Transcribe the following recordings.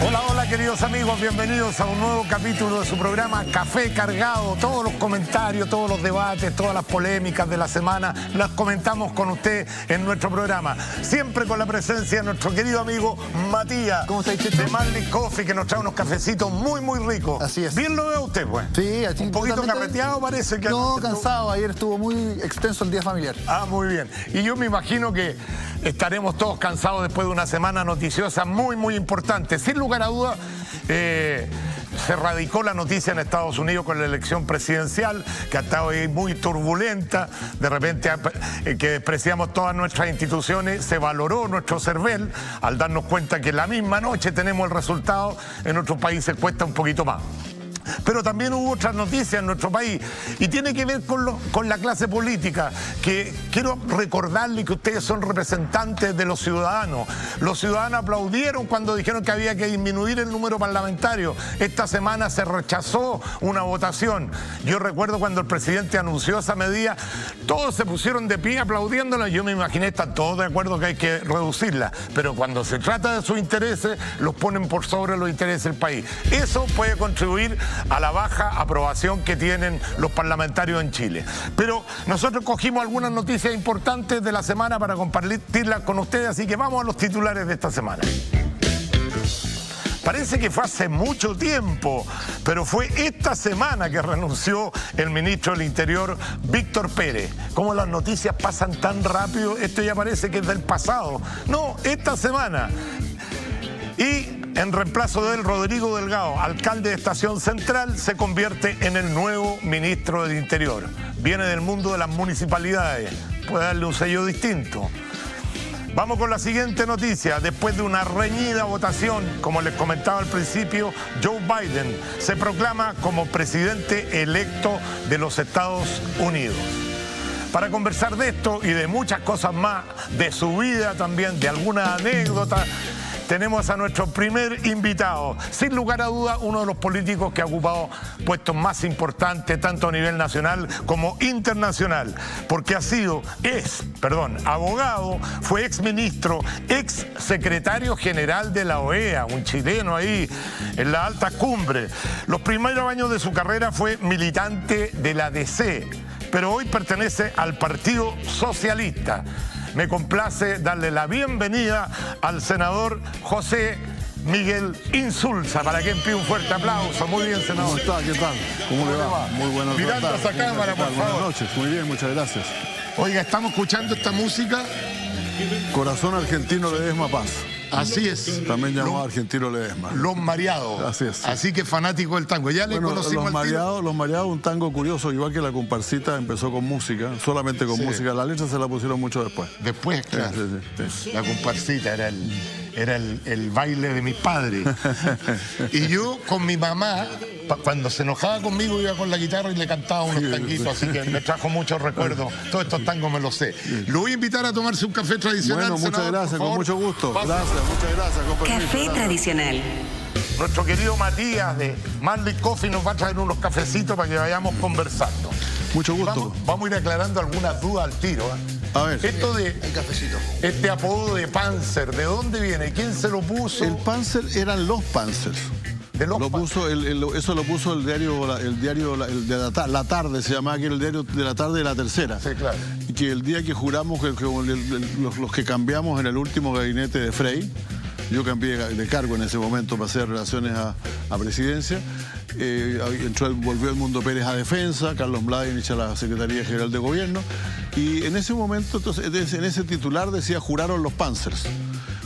Hola, hola queridos amigos, bienvenidos a un nuevo capítulo de su programa Café Cargado. Todos los comentarios, todos los debates, todas las polémicas de la semana las comentamos con usted en nuestro programa. Siempre con la presencia de nuestro querido amigo Matías. ¿Cómo está, Checho? De Marley Coffee, que nos trae unos cafecitos muy, muy ricos. Así es. Bien lo ve usted, pues. Sí, así un poquito carreteado parece que... No, cansado. Ayer estuvo muy extenso el día familiar. Ah, muy bien. Y yo me imagino que estaremos todos cansados después de una semana noticiosa muy, muy importante. Sin lugar a dudas, se radicó la noticia en Estados Unidos con la elección presidencial, que ha estado ahí muy turbulenta. De repente, que despreciamos todas nuestras instituciones, se valoró nuestro cervel al darnos cuenta que la misma noche tenemos el resultado. En otros países cuesta un poquito más. Pero también hubo otras noticias en nuestro país y tiene que ver con la clase política, que quiero recordarle que ustedes son representantes de los ciudadanos. Los ciudadanos aplaudieron cuando dijeron que había que disminuir el número parlamentario. Esta semana se rechazó una votación. Yo recuerdo cuando el presidente anunció esa medida, todos se pusieron de pie aplaudiéndola. Yo me imaginé, están todos de acuerdo que hay que reducirla, pero cuando se trata de sus intereses, los ponen por sobre los intereses del país. Eso puede contribuir a la baja aprobación que tienen los parlamentarios en Chile. Pero nosotros cogimos algunas noticias importantes de la semana para compartirlas con ustedes, así que vamos a los titulares de esta semana. Parece que fue hace mucho tiempo, pero fue esta semana que renunció el ministro del Interior, Víctor Pérez. ¿Cómo las noticias pasan tan rápido? Esto ya parece que es del pasado. No, esta semana. Y en reemplazo de él, Rodrigo Delgado, alcalde de Estación Central, se convierte en el nuevo ministro del Interior. Viene del mundo de las municipalidades, puede darle un sello distinto. Vamos con la siguiente noticia. Después de una reñida votación, como les comentaba al principio, Joe Biden se proclama como presidente electo de los Estados Unidos. Para conversar de esto y de muchas cosas más, de su vida también, de alguna anécdota, tenemos a nuestro primer invitado, sin lugar a duda uno de los políticos que ha ocupado puestos más importantes tanto a nivel nacional como internacional, porque es abogado, fue exministro, ex secretario general de la OEA, un chileno ahí en la alta cumbre. Los primeros años de su carrera fue militante de la DC, pero hoy pertenece al Partido Socialista. Me complace darle la bienvenida al senador José Miguel Insulza, para quien pido un fuerte aplauso. Muy bien, senador. ¿Cómo está? ¿Qué tal? ¿Cómo le va? Muy buenas tardes. Mirando a esa cámara, por favor. Buenas noches. Muy bien, muchas gracias. Oiga, estamos escuchando esta música. Corazón Argentino Ledesma Paz. Así es. También llamado Argentino Ledesma. Los Mareados. Así es. Sí. Así que fanático del tango. Ya le conocimos Los Mareados, un tango curioso, igual que la comparsita, empezó con música, solamente con música. La letra se la pusieron mucho después. Después, claro. Sí. La comparsita era el baile de mis padres. Y yo con mi mamá, cuando se enojaba conmigo, iba con la guitarra y le cantaba unos tanguitos, así que me trajo muchos recuerdos. Todos estos tangos me los sé. Lo voy a invitar a tomarse un café tradicional. Bueno, muchas gracias, con mucho gusto. Gracias, muchas gracias. Con permiso, Café gracias. tradicional. Nuestro querido Matías de Marley Coffee nos va a traer unos cafecitos para que vayamos conversando. Mucho gusto. Vamos a ir aclarando algunas dudas al tiro. A ver. Esto de El cafecito. este apodo de Panzer, ¿de dónde viene? ¿Quién se lo puso? El Panzer eran los Panzers. De los Eso lo puso el diario de la tarde, se llamaba, que era el diario de la tarde de la Tercera. Sí, claro. Y que el día que juramos, los que cambiamos en el último gabinete de Frey, yo cambié de cargo en ese momento para hacer relaciones a presidencia, volvió Edmundo Pérez a Defensa, Carlos Mladenich a la Secretaría General de Gobierno, y en ese momento, entonces, en ese titular decía juraron los Panzers.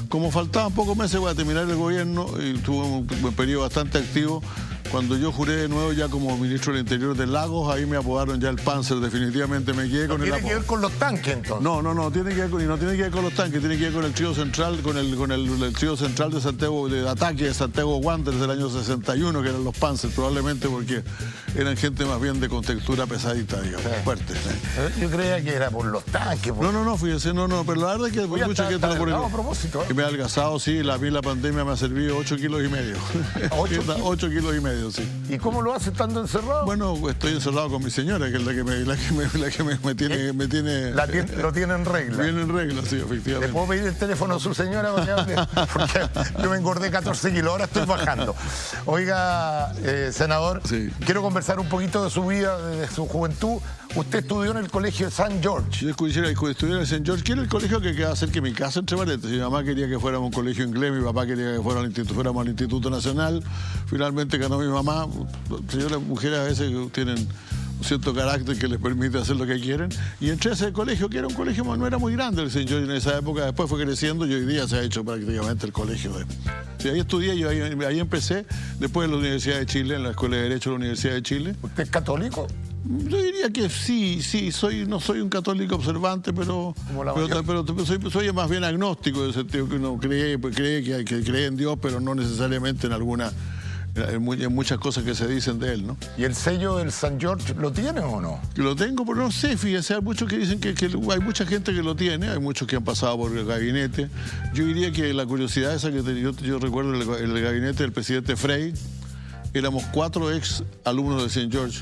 Como faltaban pocos meses para terminar el gobierno y tuve un periodo bastante activo, cuando yo juré de nuevo ya como ministro del Interior de Lagos, ahí me apodaron ya el Panzer, definitivamente me quedé con el apodo. ¿Tiene que ver con los tanques entonces? No tiene que ver no tiene que ver con los tanques, tiene que ver con el trío central, con el trío central de Santiago, de ataque de Santiago Wanderers del año 61, que eran los Panzer, probablemente porque eran gente más bien de contextura pesadita, digamos, fuerte. Yo creía que era por los tanques. No, fíjese, pero la verdad es que hay mucha gente por el... a propósito. Que me ha adelgazado, sí, a mí la pandemia me ha servido 8 kilos y medio. 8 kilos y medio. radio, sí. ¿Y cómo lo hace estando encerrado? Bueno, estoy encerrado con mi señora, que es la que me tiene... Lo tiene en regla. Bien en regla, sí, efectivamente. ¿Le puedo pedir el teléfono a su señora? Porque yo me engordé 14 kilos, ahora estoy bajando. Oiga, senador, sí. Quiero conversar un poquito de su vida, de su juventud. Usted estudió en el colegio de St. George. Yo estudié en el St. George, que era el colegio que quedaba cerca de mi casa, entre paréntesis. Mi mamá quería que fuéramos a un colegio inglés, mi papá quería que fuéramos al Instituto Nacional. Finalmente ganó mi mamá. Señoras mujeres a veces tienen un cierto carácter que les permite hacer lo que quieren. Y entré a ese colegio, que era un colegio, no era muy grande el St. George en esa época. Después fue creciendo y hoy día se ha hecho prácticamente el colegio de... Sí, ahí estudié, yo ahí empecé, después en la Universidad de Chile, en la Escuela de Derecho de la Universidad de Chile. ¿Usted es católico? Yo diría que sí, no soy un católico observante, pero soy más bien agnóstico, en el sentido que uno cree en Dios, pero no necesariamente en muchas cosas que se dicen de él, ¿no? ¿Y el sello del St. George lo tiene o no? Lo tengo, pero no sé, fíjese, hay muchos que dicen que hay mucha gente que lo tiene, hay muchos que han pasado por el gabinete. Yo diría que la curiosidad esa que yo recuerdo el gabinete del presidente Frey, éramos 4 ex alumnos de St. George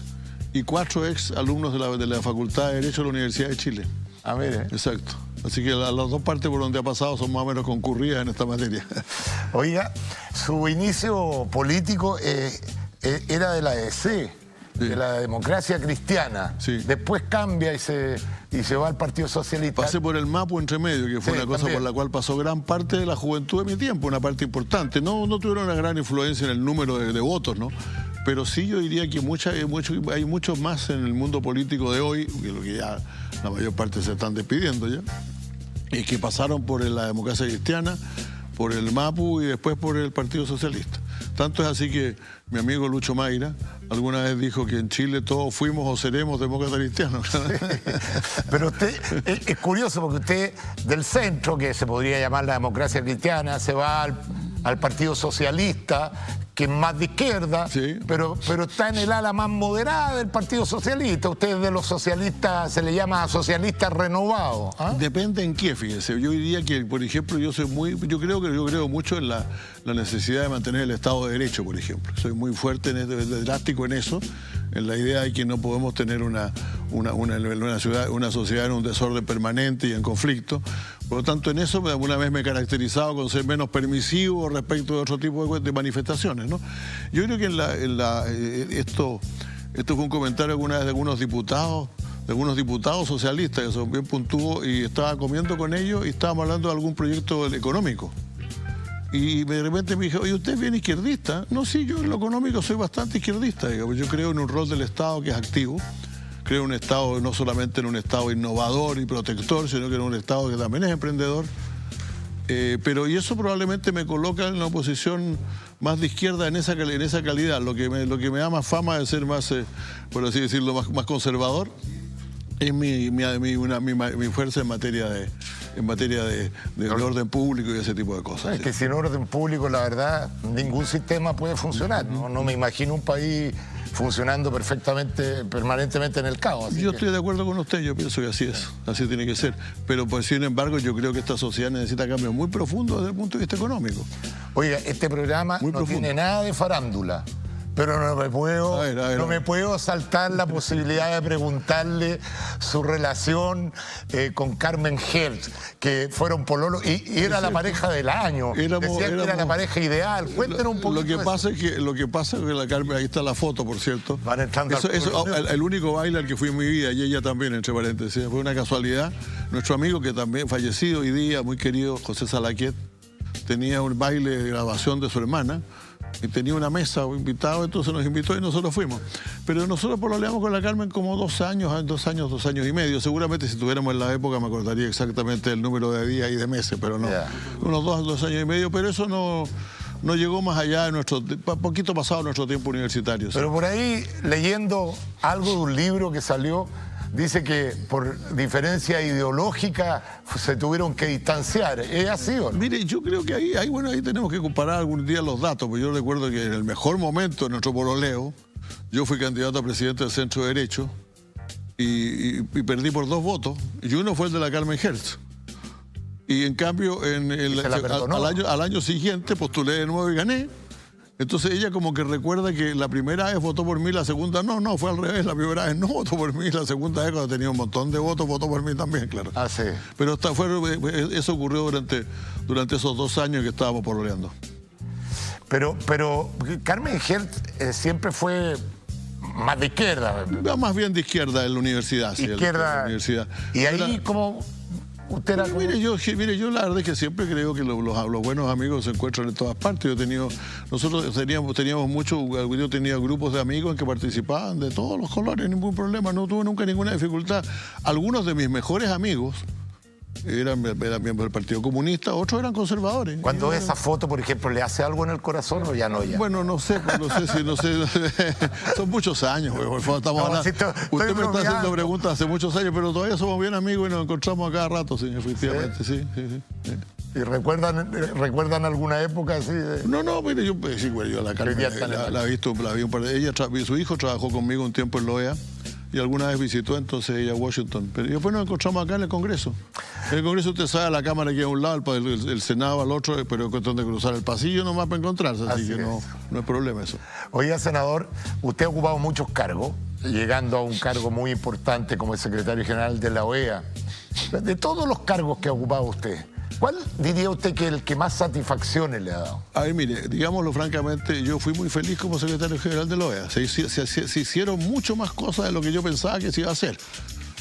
y 4 ex alumnos de la Facultad de Derecho de la Universidad de Chile. A ver, Exacto. Así que las dos partes por donde ha pasado son más o menos concurridas en esta materia. Oiga, su inicio político era de la EC, sí, de la Democracia Cristiana. Sí. Después cambia y se va al Partido Socialista. Pasé por el MAPU entre medio, que fue una cosa también por la cual pasó gran parte de la juventud de mi tiempo, una parte importante. No tuvieron una gran influencia en el número de votos, ¿no? Pero sí yo diría que hay muchos más en el mundo político de hoy, que lo que ya la mayor parte se están despidiendo ya, y que pasaron por la Democracia Cristiana, por el MAPU y después por el Partido Socialista. Tanto es así que mi amigo Lucho Mayra alguna vez dijo que en Chile todos fuimos o seremos demócratas cristianos. Sí. Pero usted, es curioso porque usted del centro, que se podría llamar la Democracia Cristiana, se va al Partido Socialista, que es más de izquierda, sí, pero está en el ala más moderada del Partido Socialista. Usted de los socialistas, se le llama socialista renovado. ¿Ah? Depende en qué, fíjese. Yo diría que, por ejemplo, yo creo mucho en la necesidad de mantener el Estado de Derecho, por ejemplo. Soy muy fuerte, drástico en eso, en la idea de que no podemos tener una sociedad en un desorden permanente y en conflicto. Por lo tanto, en eso alguna vez me he caracterizado con ser menos permisivo respecto de otro tipo de manifestaciones, ¿no? Yo creo que esto fue un comentario alguna vez de algunos diputados socialistas que son bien puntúos, y estaba comiendo con ellos y estábamos hablando de algún proyecto económico. Y de repente me dijo, oye, ¿usted es bien izquierdista? No, sí, yo en lo económico soy bastante izquierdista, digamos. Yo creo en un rol del Estado que es activo. Creo en un Estado, no solamente en un Estado innovador y protector, sino que en un Estado que también es emprendedor. Y eso probablemente me coloca en una posición más de izquierda en esa calidad. Lo que me da más fama de ser más, por así decirlo, más conservador, es mi fuerza en materia de orden público y ese tipo de cosas. Es que sin orden público, la verdad, ningún sistema puede funcionar. No me imagino un país funcionando perfectamente, permanentemente en el caos. Yo estoy de acuerdo con usted, yo pienso que así es, así tiene que ser. Pero pues, sin embargo, yo creo que esta sociedad necesita cambios muy profundos desde el punto de vista económico. Oiga, este programa no tiene nada de farándula, pero no me puedo saltar la posibilidad de preguntarle su relación con Carmen Hertz, que fueron pololos y era la pareja del año. Decían que era la pareja ideal. Cuéntenos un poquito. Lo que pasa es que la Carmen, ahí está la foto, por cierto. Van entrando el único baile al que fui en mi vida, y ella también, entre paréntesis. Fue una casualidad. Nuestro amigo, que también fallecido hoy día, muy querido, José Salaquet, tenía un baile de graduación de su hermana y tenía una mesa invitado, entonces nos invitó y nosotros fuimos. Pero nosotros pololeamos con la Carmen como 2 años y medio. Seguramente si tuviéramos en la época me acordaría exactamente el número de días y de meses, pero no. Unos 2 años y medio, pero eso no llegó más allá de poquito pasado nuestro tiempo universitario. ¿Sí? Pero por ahí, leyendo algo de un libro que salió, dice que por diferencia ideológica se tuvieron que distanciar. ¿Es así o no? Mire, yo creo que ahí tenemos que comparar algún día los datos, porque yo recuerdo que en el mejor momento de nuestro pololeo, yo fui candidato a presidente del Centro de Derecho y perdí por 2 votos, y uno fue el de la Carmen Hertz. Y en cambio, al año siguiente postulé de nuevo y gané. Entonces ella como que recuerda que la primera vez votó por mí, la segunda no, fue al revés, la primera vez no votó por mí, la segunda vez cuando tenía un montón de votos votó por mí también, claro. Ah, sí. Pero eso ocurrió durante esos 2 años que estábamos pololeando. Pero Carmen Hertz siempre fue más de izquierda. Más bien de izquierda en la universidad. Sí, Izquierda. en la universidad. Y ahí como... Usted era como... Mire, yo la verdad es que siempre creo que los buenos amigos se encuentran en todas partes. Nosotros teníamos mucho, yo tenía grupos de amigos que participaban de todos los colores, ningún problema, no tuve nunca ninguna dificultad. Algunos de mis mejores amigos eran miembros del Partido Comunista, otros eran conservadores. Cuando ve esa foto, por ejemplo, ¿le hace algo en el corazón o ya no? Bueno, no sé. Son muchos años. Usted me está haciendo preguntas hace muchos años, pero todavía somos bien amigos y nos encontramos a cada rato, sí, efectivamente, sí. ¿Y recuerdan alguna época así? No, mire, yo la Carmen la vi un par de... Su hijo trabajó conmigo un tiempo en la OEA y alguna vez visitó entonces ella a Washington. Pero después nos encontramos acá en el Congreso. En el Congreso usted sabe, la Cámara queda a un lado, el Senado al otro, pero es cuestión de cruzar el pasillo nomás para encontrarse, así que no es problema eso. Oiga, senador, usted ha ocupado muchos cargos, llegando a un cargo muy importante como el secretario general de la OEA. De todos los cargos que ha ocupado usted, ¿cuál diría usted que es el que más satisfacciones le ha dado? A ver, mire, digámoslo francamente, yo fui muy feliz como secretario general de la OEA. Se hicieron mucho más cosas de lo que yo pensaba que se iba a hacer.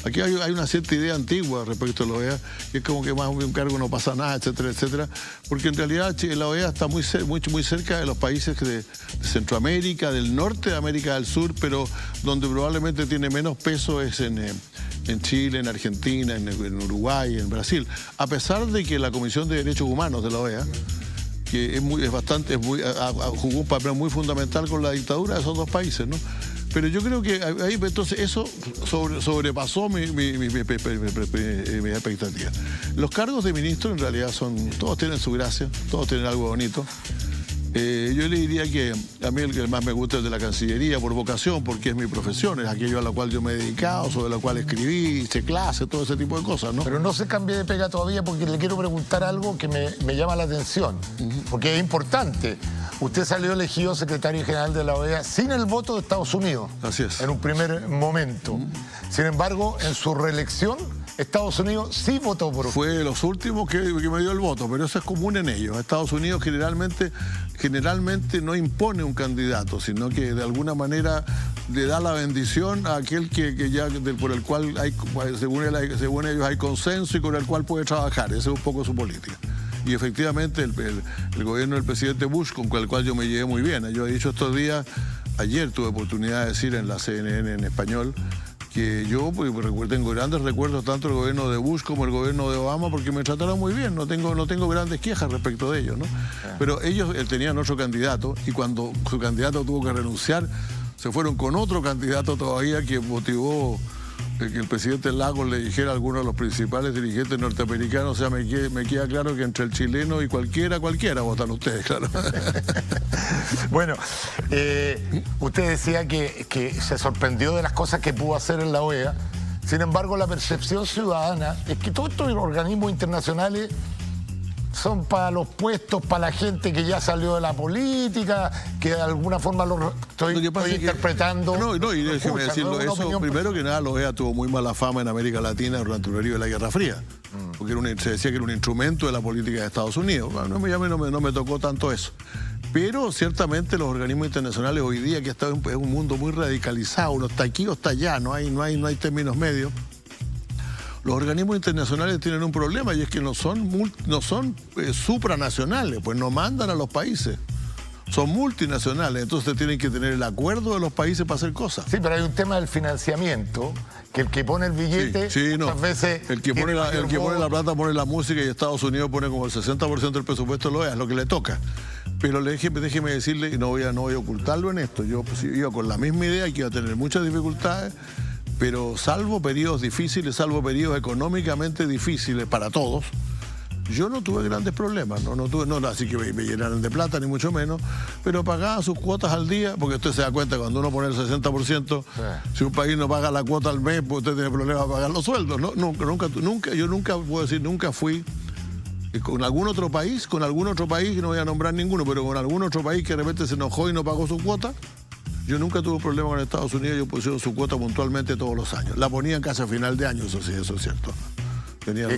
Aquí hay una cierta idea antigua respecto a la OEA, que es como que más un cargo no pasa nada, etcétera, etcétera, porque en realidad la OEA está muy cerca de los países de Centroamérica, del norte de América del Sur, pero donde probablemente tiene menos peso es en Chile, en Argentina, en Uruguay, en Brasil. A pesar de que la Comisión de Derechos Humanos de la OEA, que jugó un papel muy fundamental con la dictadura de esos dos países, ¿no? Pero yo creo que ahí entonces eso sobrepasó mi expectativa. Los cargos de ministro en realidad todos tienen su gracia, todos tienen algo bonito. Yo le diría que a mí el que más me gusta es el de la Cancillería por vocación, porque es mi profesión, es aquello a lo cual yo me he dedicado, sobre lo cual escribí, hice clases, todo ese tipo de cosas, ¿no? Pero no se cambie de pega todavía porque le quiero preguntar algo que me llama la atención, porque es importante. Usted salió elegido secretario general de la OEA sin el voto de Estados Unidos. Así es. En un primer momento. Sin embargo, en su reelección, Estados Unidos sí votó por usted. Fue de los últimos que me dio el voto, pero eso es común en ellos. Estados Unidos generalmente no impone un candidato, sino que de alguna manera le da la bendición a aquel por el cual según ellos hay consenso y con el cual puede trabajar. Esa es un poco su política. Y efectivamente el gobierno del presidente Bush, con el cual yo me llevé muy bien. Yo he dicho estos días, ayer tuve oportunidad de decir en la CNN en español, que yo tengo grandes recuerdos tanto del gobierno de Bush como el gobierno de Obama porque me trataron muy bien, no tengo grandes quejas respecto de ellos, ¿no? Pero ellos tenían otro candidato y cuando su candidato tuvo que renunciar, se fueron con otro candidato todavía que motivó que el presidente Lagos le dijera a algunos de los principales dirigentes norteamericanos, o sea, me queda claro que entre el chileno y cualquiera votan ustedes, claro. Bueno, usted decía que se sorprendió de las cosas que pudo hacer en la OEA. Sin embargo, la percepción ciudadana es que todos estos organismos internacionales son para los puestos, para la gente que ya salió de la política, que de alguna forma lo estoy interpretando. Y déjeme decirlo, eso primero que nada, la OEA tuvo muy mala fama en América Latina durante el periodo de la Guerra Fría, porque se decía que era un instrumento de la política de Estados Unidos. No me tocó tanto eso. Pero ciertamente los organismos internacionales hoy día, que es un mundo muy radicalizado, uno está aquí o está allá, no hay términos medios. Los organismos internacionales tienen un problema y es que no son supranacionales, pues no mandan a los países. Son multinacionales, entonces tienen que tener el acuerdo de los países para hacer cosas. Sí, pero hay un tema del financiamiento, que el que pone el billete, muchas veces... El que pone la plata pone la música y Estados Unidos pone como el 60% del presupuesto de la OEA, es lo que le toca. Pero déjeme decirle, y no voy a ocultarlo en esto, yo iba con la misma idea que iba a tener muchas dificultades, pero salvo periodos difíciles, salvo periodos económicamente difíciles para todos, yo no tuve grandes problemas, no así que me llenaran de plata, ni mucho menos, pero pagaba sus cuotas al día, porque usted se da cuenta, cuando uno pone el 60%, si un país no paga la cuota al mes, pues usted tiene problemas para pagar los sueldos, ¿no? Yo nunca puedo decir, nunca fui con algún otro país, que no voy a nombrar ninguno, pero con algún otro país que de repente se enojó y no pagó su cuota. Yo nunca tuve problema con Estados Unidos, yo pusieron su cuota puntualmente todos los años. La ponían casi a final de año, eso sí, eso es cierto.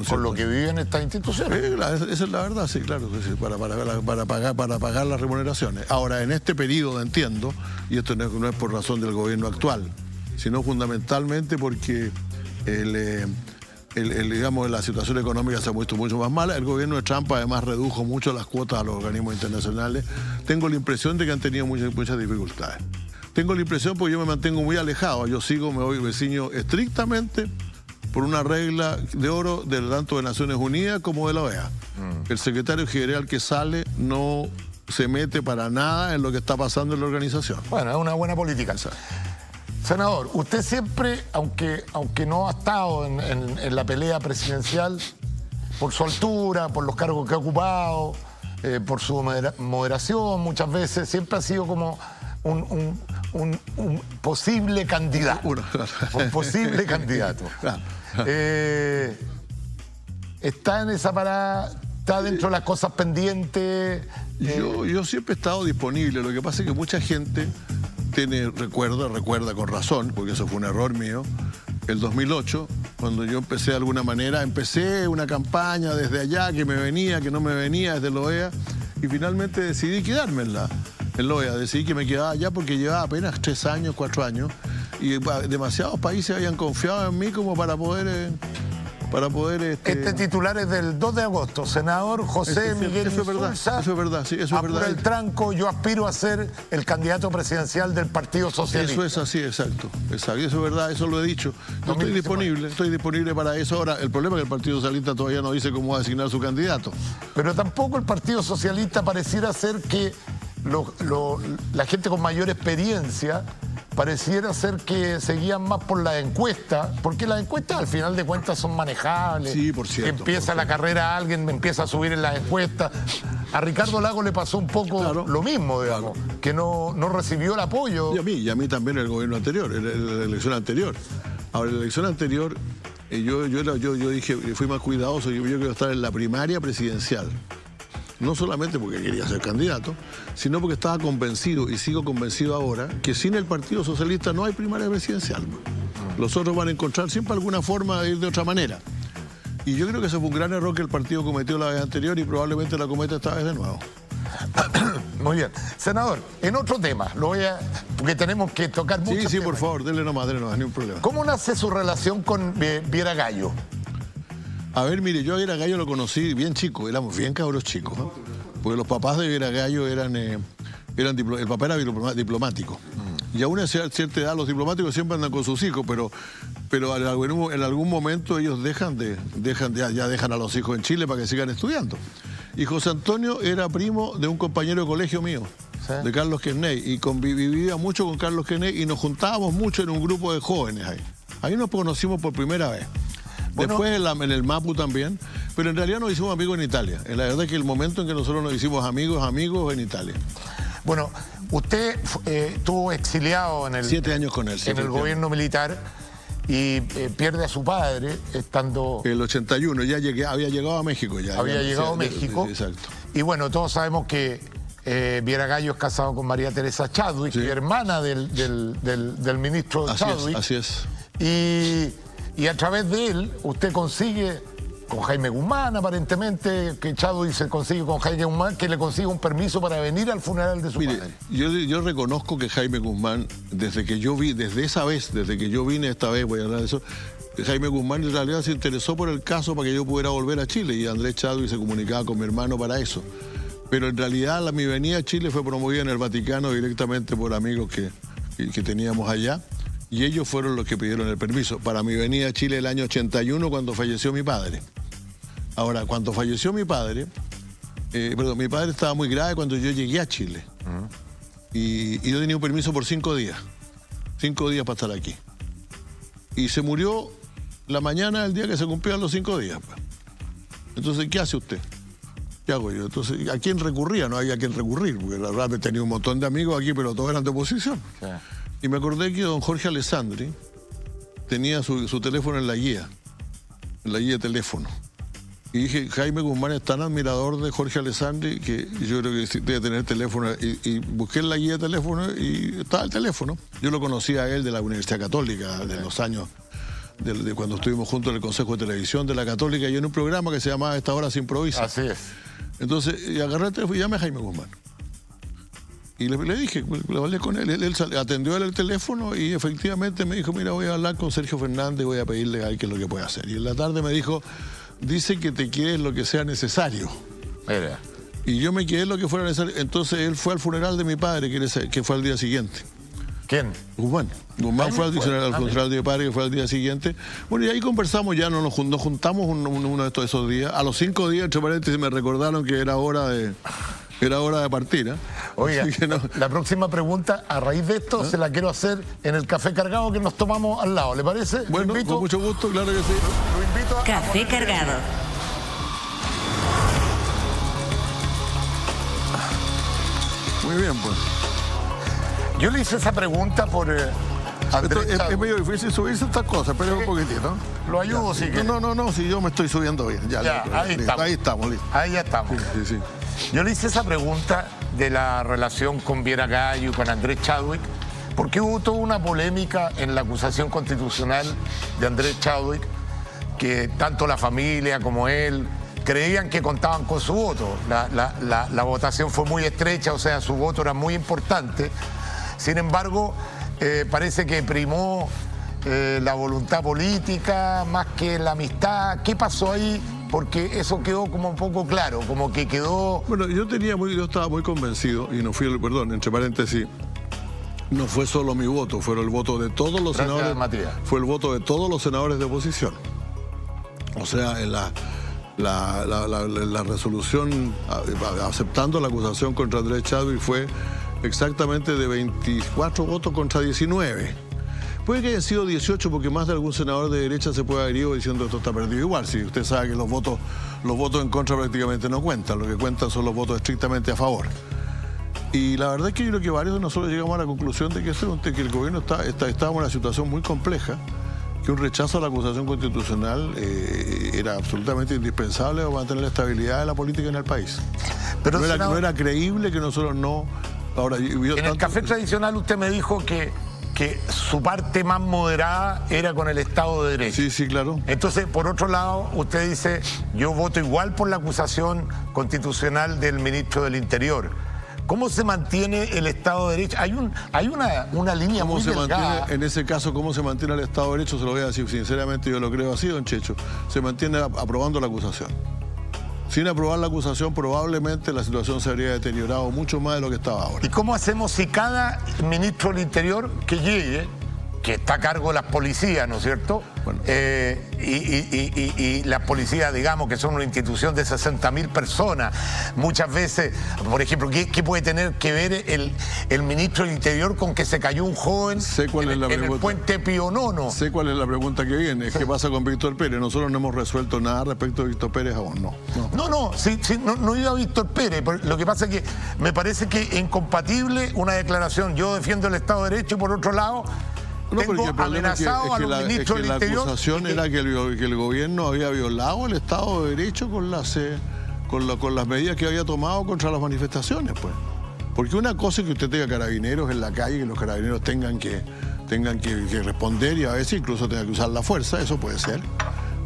Con lo que viven estas instituciones. Esa es la verdad, sí, claro, sí, para pagar las remuneraciones. Ahora, en este periodo entiendo, y esto no es por razón del gobierno actual, sino fundamentalmente porque digamos, la situación económica se ha puesto mucho más mala. El gobierno de Trump además redujo mucho las cuotas a los organismos internacionales. Tengo la impresión de que han tenido muchas dificultades. Tengo la impresión porque yo me mantengo muy alejado. Me voy vecino estrictamente por una regla de oro tanto de Naciones Unidas como de la OEA. El secretario general que sale no se mete para nada en lo que está pasando en la organización. Bueno, es una buena política. Senador, usted siempre, aunque no ha estado en la pelea presidencial, por su altura, por los cargos que ha ocupado, por su moderación muchas veces, siempre ha sido como un posible candidato. Un posible candidato. ¿Está en esa parada? ¿Está dentro de las cosas pendientes? Yo siempre he estado disponible. Lo que pasa es que mucha gente recuerda con razón, porque eso fue un error mío, el 2008, cuando yo empecé de alguna manera, empecé una campaña desde allá, que me venía, que no me venía, desde la OEA, y finalmente decidí quedarme en la OEA, decidí que me quedaba allá porque llevaba apenas 3 años, 4 años, y demasiados países habían confiado en mí como para poder... Este titular es del 2 de agosto. Senador José Miguel Insulza. Eso es verdad, sí, eso es verdad. El tranco, yo aspiro a ser el candidato presidencial del Partido Socialista. Eso es así, exacto. Eso es verdad, eso lo he dicho. Yo estoy disponible para eso. Ahora, el problema es que el Partido Socialista todavía no dice cómo va a designar su candidato. Pero tampoco el Partido Socialista pareciera ser que la gente con mayor experiencia pareciera ser que seguían más por la encuesta, porque las encuestas al final de cuentas son manejables. Sí, por cierto. Empieza la carrera alguien, empieza a subir en las encuestas. A Ricardo Lagos le pasó un poco lo mismo, digamos, que no recibió el apoyo. Y a mí también el gobierno anterior, la elección anterior. Ahora, en la elección anterior, yo dije, fui más cuidadoso, yo quiero estar en la primaria presidencial. No solamente porque quería ser candidato, sino porque estaba convencido, y sigo convencido ahora, que sin el Partido Socialista no hay primaria presidencial. Los otros van a encontrar siempre alguna forma de ir de otra manera. Y yo creo que ese fue un gran error que el partido cometió la vez anterior y probablemente la cometa esta vez de nuevo. Muy bien. Senador, en otro tema, porque tenemos que tocar mucho. Sí, por favor, denle nomás, ni un problema. ¿Cómo nace su relación con Viera Gallo? A ver, mire, yo a Viera Gallo lo conocí bien chico, éramos bien cabros chicos, ¿no? Porque los papás de Viera Gallo el papá era diplomático. Y a una cierta edad los diplomáticos siempre andan con sus hijos, pero en algún momento ellos dejan a los hijos en Chile para que sigan estudiando. Y José Antonio era primo de un compañero de colegio mío, ¿sí? De Carlos Kenney, y vivía mucho con Carlos Kenney y nos juntábamos mucho en un grupo de jóvenes ahí. Ahí nos conocimos por primera vez. Bueno, después en el MAPU también, pero en realidad nos hicimos amigos en Italia. La verdad es que el momento en que nosotros nos hicimos amigos en Italia. Bueno, usted estuvo exiliado en el... 7 años con él. En el gobierno militar y pierde a su padre estando... El 81, había llegado a México ya. Había llegado a México. Exacto. Y bueno, todos sabemos que Viera Gallo es casado con María Teresa Chadwick, sí, hermana del ministro Chadwick. Así es. Y a través de él, usted consigue, con Jaime Guzmán aparentemente, que Chadwick se consigue con Jaime Guzmán, que le consigue un permiso para venir al funeral de su padre. Yo reconozco que Jaime Guzmán, desde que yo vine esta vez, voy a hablar de eso, Jaime Guzmán en realidad se interesó por el caso para que yo pudiera volver a Chile, y Andrés Chadwick se comunicaba con mi hermano para eso. Pero en realidad mi venida a Chile fue promovida en el Vaticano directamente por amigos que teníamos allá. Y ellos fueron los que pidieron el permiso para mi venida a Chile el año 81, cuando falleció mi padre. Ahora, cuando falleció mi padre, mi padre estaba muy grave cuando yo llegué a Chile. Y yo tenía un permiso por 5 días. 5 días para estar aquí. Y se murió la mañana del día que se cumplían los 5 días. Entonces, ¿qué hace usted? ¿Qué hago yo? Entonces, ¿a quién recurría? No había a quién recurrir, porque la verdad tenía un montón de amigos aquí, pero todos eran de oposición. Sí. Y me acordé que don Jorge Alessandri tenía su teléfono en la guía de teléfono. Y dije, Jaime Guzmán es tan admirador de Jorge Alessandri que yo creo que debe tener teléfono. Y busqué en la guía de teléfono y estaba el teléfono. Yo lo conocía a él de la Universidad Católica, de los años, de cuando estuvimos juntos en el Consejo de Televisión de la Católica y en un programa que se llamaba Esta Hora se improvisa. Así es. Entonces, agarré el teléfono y llamé a Jaime Guzmán. Y le dije, le hablé con él. Él atendió el teléfono y efectivamente me dijo, mira, voy a hablar con Sergio Fernández y voy a pedirle a él qué es lo que puede hacer. Y en la tarde me dijo, dice que te quedes lo que sea necesario. Mira. Y yo me quedé lo que fuera necesario. Entonces él fue al funeral de mi padre, que fue al día siguiente. ¿Quién? Guzmán. Guzmán fue al funeral de mi padre, que fue al día siguiente. Bueno, y ahí conversamos, ya nos juntamos uno de esos días. A los 5 días, entre paréntesis, me recordaron que era hora de partir, ¿eh? Oiga, no. La próxima pregunta, a raíz de esto, se la quiero hacer en el café cargado que nos tomamos al lado, ¿le parece? Bueno, con mucho gusto, claro que sí. Lo invito a Café cargado. Muy bien, pues. Yo le hice esa pregunanta por es medio difícil subirse estas cosas, pero un poquitito. Lo ayudo, si quiere. No, si yo me estoy subiendo bien. Ya, ahí estamos. Listo. Ahí ya estamos. Sí. Yo le hice esa pregunta de la relación con Viera Gallo y con Andrés Chadwick, porque hubo toda una polémica en la acusación constitucional de Andrés Chadwick, que tanto la familia como él creían que contaban con su voto. La votación fue muy estrecha, o sea, su voto era muy importante. Sin embargo, parece que primó la voluntad política más que la amistad. ¿Qué pasó ahí? Porque eso quedó como un poco claro, como que quedó... Bueno, yo estaba muy convencido, y no fui, entre paréntesis, no fue solo mi voto, fue el voto de todos los senadores. Matías. Fue el voto de todos los senadores de oposición. O sea, en la resolución aceptando la acusación contra Andrés Chadwick fue exactamente de 24 votos contra 19. Puede que hayan sido 18 porque más de algún senador de derecha se puede haber ido diciendo esto está perdido igual. Si usted sabe que los votos en contra prácticamente no cuentan, lo que cuentan son los votos estrictamente a favor. Y la verdad es que yo creo que varios de nosotros llegamos a la conclusión de que el gobierno estaba en una situación muy compleja, que un rechazo a la acusación constitucional era absolutamente indispensable para mantener la estabilidad de la política en el país. Pero no era creíble que nosotros no... Ahora, en el café tradicional usted me dijo que su parte más moderada era con el Estado de Derecho. Sí, claro. Entonces, por otro lado, usted dice, yo voto igual por la acusación constitucional del ministro del Interior. ¿Cómo se mantiene el Estado de Derecho? Hay una línea muy delgada. En ese caso, ¿cómo se mantiene el Estado de Derecho? Se lo voy a decir sinceramente, yo lo creo así, don Checho. Se mantiene aprobando la acusación. Sin aprobar la acusación, probablemente la situación se habría deteriorado mucho más de lo que estaba ahora. ¿Y cómo hacemos si cada ministro del Interior que llegue, que está a cargo de las policías, ¿no es cierto? Bueno. Y las policías, digamos, que son una institución de 60.000 personas, muchas veces, por ejemplo, ¿qué puede tener que ver el ministro del Interior con que se cayó un joven en el puente Pío IX? Sé cuál es la pregunta que viene. ¿Qué pasa con Víctor Pérez? Nosotros no hemos resuelto nada respecto a Víctor Pérez aún, no. No iba a Víctor Pérez. Lo que pasa es que me parece que es incompatible una declaración. Yo defiendo el Estado de Derecho y por otro lado... porque el problema es que la acusación era que el gobierno había violado el Estado de Derecho con las medidas que había tomado contra las manifestaciones, pues. Porque una cosa es que usted tenga carabineros en la calle, que los carabineros tengan que responder y a veces incluso tengan que usar la fuerza, eso puede ser.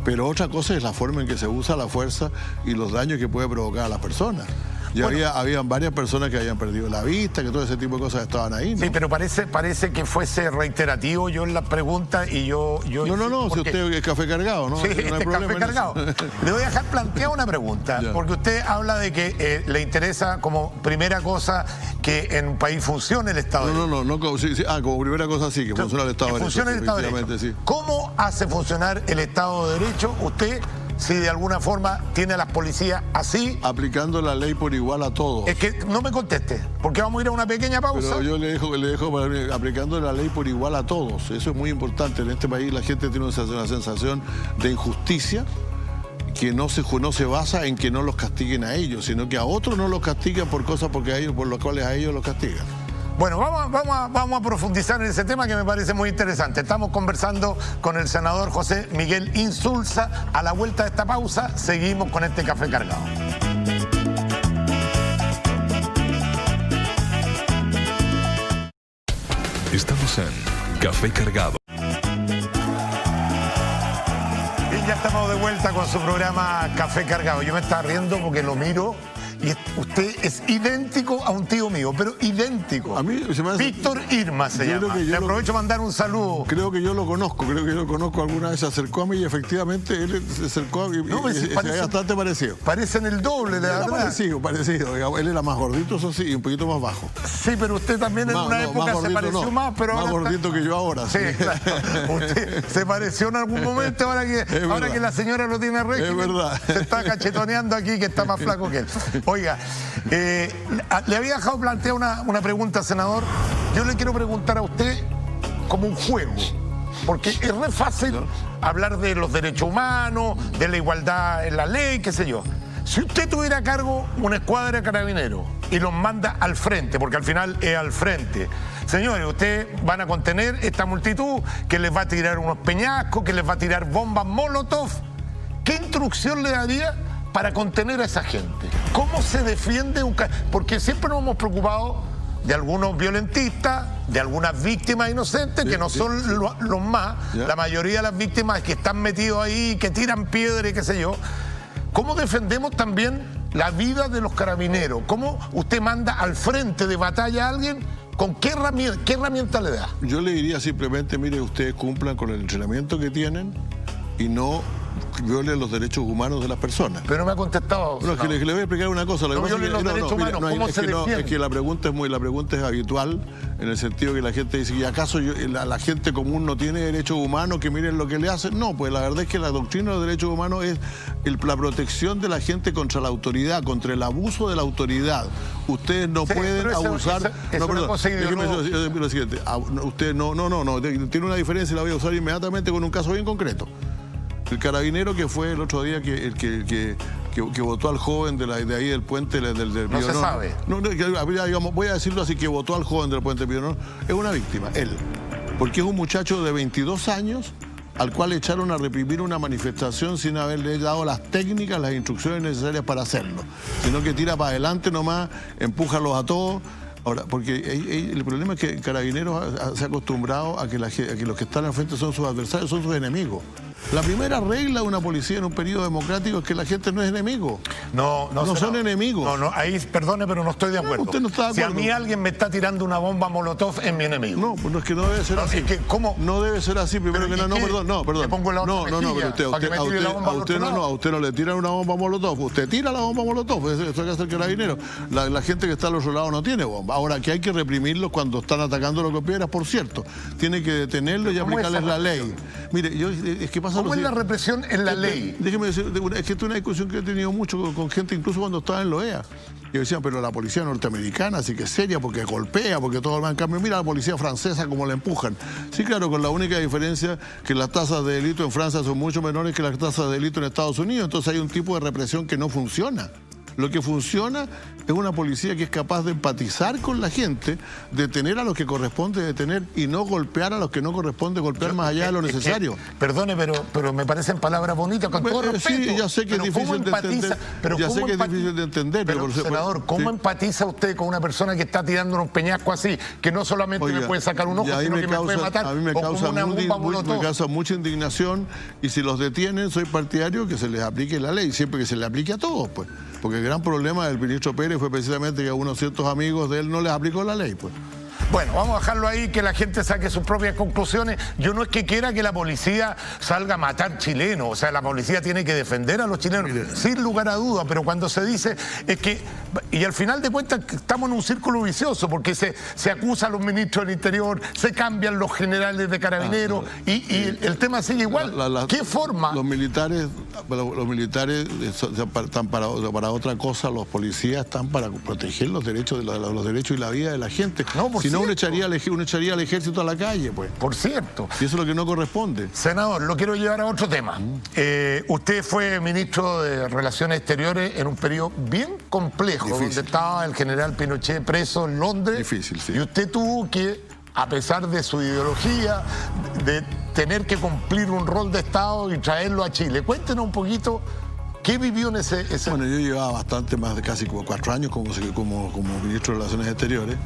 Pero otra cosa es la forma en que se usa la fuerza y los daños que puede provocar a las personas. Y bueno, habían varias personas que habían perdido la vista, que todo ese tipo de cosas estaban ahí, ¿no? Sí, pero parece que fuese reiterativo yo en la pregunta y yo No, si usted es café cargado, ¿no? Sí, no hay problema café cargado. Le voy a dejar planteada una pregunta, porque usted habla de que le interesa como primera cosa que en un país funcione el Estado de Derecho. Como primera cosa sí, que funcione el Estado de Derecho. Funcione el Estado de Derecho. Sí. ¿Cómo hace funcionar el Estado de Derecho usted? Si de alguna forma tiene a las policías así... Aplicando la ley por igual a todos. Es que no me conteste, porque vamos a ir a una pequeña pausa. Pero yo le dejo para mí, aplicando la ley por igual a todos. Eso es muy importante. En este país la gente tiene una sensación de injusticia que no se basa en que no los castiguen a ellos, sino que a otros no los castigan por cosas por las cuales a ellos los castigan. Bueno, vamos a profundizar en ese tema que me parece muy interesante. Estamos conversando con el senador José Miguel Insulza. A la vuelta de esta pausa, seguimos con este café cargado. Estamos en Café Cargado. Y ya estamos de vuelta con su programa Café Cargado. Yo me estaba riendo porque lo miro y usted es idéntico a un tío mío, pero idéntico. A mí se me hace... Víctor Irma se llama. Le aprovecho para mandar un saludo. Creo que yo lo conozco, alguna vez se acercó a mí y efectivamente él se acercó a mí y parece bastante parecido. Parecen el doble, de verdad. Parecido. Él era más gordito, eso sí, y un poquito más bajo. Sí, pero usted también en una época se pareció más, pero más ahora gordito que yo ahora. Sí, claro. Usted se pareció en algún momento, ahora que la señora lo tiene régimen. Es verdad. Se está cachetoneando aquí que está más flaco que él. Oiga, le había dejado plantear una pregunta, senador. Yo le quiero preguntar a usted como un juego, porque es re fácil hablar de los derechos humanos, de la igualdad en la ley, qué sé yo. Si usted tuviera a cargo una escuadra de carabineros y los manda al frente, porque al final es al frente, señores, ustedes van a contener esta multitud que les va a tirar unos peñascos, que les va a tirar bombas Molotov, ¿qué instrucción le daría para contener a esa gente? ¿Cómo se defiende un caso? Porque siempre nos hemos preocupado de algunos violentistas, de algunas víctimas inocentes, que no son los más. La mayoría de las víctimas que están metidos ahí, que tiran piedra y qué sé yo. ¿Cómo defendemos también la vida de los carabineros? ¿Cómo usted manda al frente de batalla a alguien? ¿Con qué herramienta le da? Yo le diría simplemente, mire, ustedes cumplan con el entrenamiento que tienen y no violen los derechos humanos de las personas. Pero no me ha contestado. No, es que le voy a explicar una cosa. No violen los derechos humanos, ¿cómo se defiende? Es que la pregunta es habitual, en el sentido que la gente dice, ¿y acaso la gente común no tiene derechos humanos, que miren lo que le hacen? No, pues la verdad es que la doctrina de los derechos humanos es la protección de la gente contra la autoridad, contra el abuso de la autoridad. Ustedes no pueden abusar... No, perdón, déjeme decir lo siguiente. Usted no, tiene una diferencia y la voy a usar inmediatamente con un caso bien concreto. El carabinero que fue el otro día que votó al joven de ahí del puente del no se sabe. Digamos, voy a decirlo así, que votó al joven del puente del Pío, es una víctima, él. Porque es un muchacho de 22 años al cual echaron a reprimir una manifestación sin haberle dado las técnicas, las instrucciones necesarias para hacerlo. Sino que tira para adelante nomás, empújalos a todos. Ahora, porque el problema es que Carabineros se ha acostumbrado a que los que están al frente son sus adversarios, son sus enemigos. La primera regla de una policía en un periodo democrático es que la gente no es enemigo. No son enemigos. No, ahí, perdone, pero no estoy de acuerdo. Usted no está de acuerdo. Si a mí alguien me está tirando una bomba Molotov, es mi enemigo. No, pues no, es que no debe ser así. Es que, ¿cómo? No debe ser así, primero que no, perdón. Le pongo la otra pero a usted no le tiran una bomba Molotov. Usted tira la bomba Molotov, eso hay que hacer Carabinero. La gente que está al otro lado no tiene bomba. Ahora, que hay que reprimirlos cuando están atacando los piedras, por cierto. Tiene que detenerlos y aplicarles la ley. Mire, es que pasa ¿Cómo es la represión en la ley? Déjeme decir, es que esta es una discusión que he tenido mucho con gente, incluso cuando estaba en la OEA. Y decían, pero la policía norteamericana sí que es seria, porque golpea, porque todo va en cambio. Mira la policía francesa cómo la empujan. Sí, claro, con la única diferencia que las tasas de delito en Francia son mucho menores que las tasas de delito en Estados Unidos. Entonces hay un tipo de represión que no funciona. Lo que funciona es una policía que es capaz de empatizar con la gente, detener a los que corresponde detener y no golpear a los que no corresponde golpear más allá de lo necesario. Perdone, pero me parecen palabras bonitas, con todo respeto. Sí, ya sé que es difícil de entender. Ya sé que es difícil de entender. Pero senador, ¿cómo empatiza usted con una persona que está tirando unos peñascos así, que no solamente me puede sacar un ojo, sino que me puede matar? A mí me causa mucha indignación, y si los detienen, soy partidario que se les aplique la ley, siempre que se le aplique a todos, pues. Porque el gran problema del ministro Pérez fue precisamente que a unos ciertos amigos de él no les aplicó la ley, pues. Bueno, vamos a dejarlo ahí, que la gente saque sus propias conclusiones. Yo no es que quiera que la policía salga a matar chilenos, o sea, la policía tiene que defender a los chilenos, sin lugar a duda, pero cuando se dice es que, y al final de cuentas estamos en un círculo vicioso, porque se acusa a los ministros del Interior, se cambian los generales de Carabineros, y el tema sigue igual. ¿Qué forma? Los militares están para otra cosa, los policías están para proteger los derechos, los derechos y la vida de la gente. No, si no, uno echaría al ejército a la calle, pues. Por cierto. Y eso es lo que no corresponde. Senador, lo quiero llevar a otro tema. Usted fue ministro de Relaciones Exteriores en un periodo bien complejo. donde estaba el general Pinochet preso en Londres. Difícil, sí. Y usted tuvo que, a pesar de su ideología, de tener que cumplir un rol de Estado y traerlo a Chile. Cuéntenos un poquito qué vivió en ese... Bueno, yo llevaba bastante más de casi como 4 años como ministro de Relaciones Exteriores.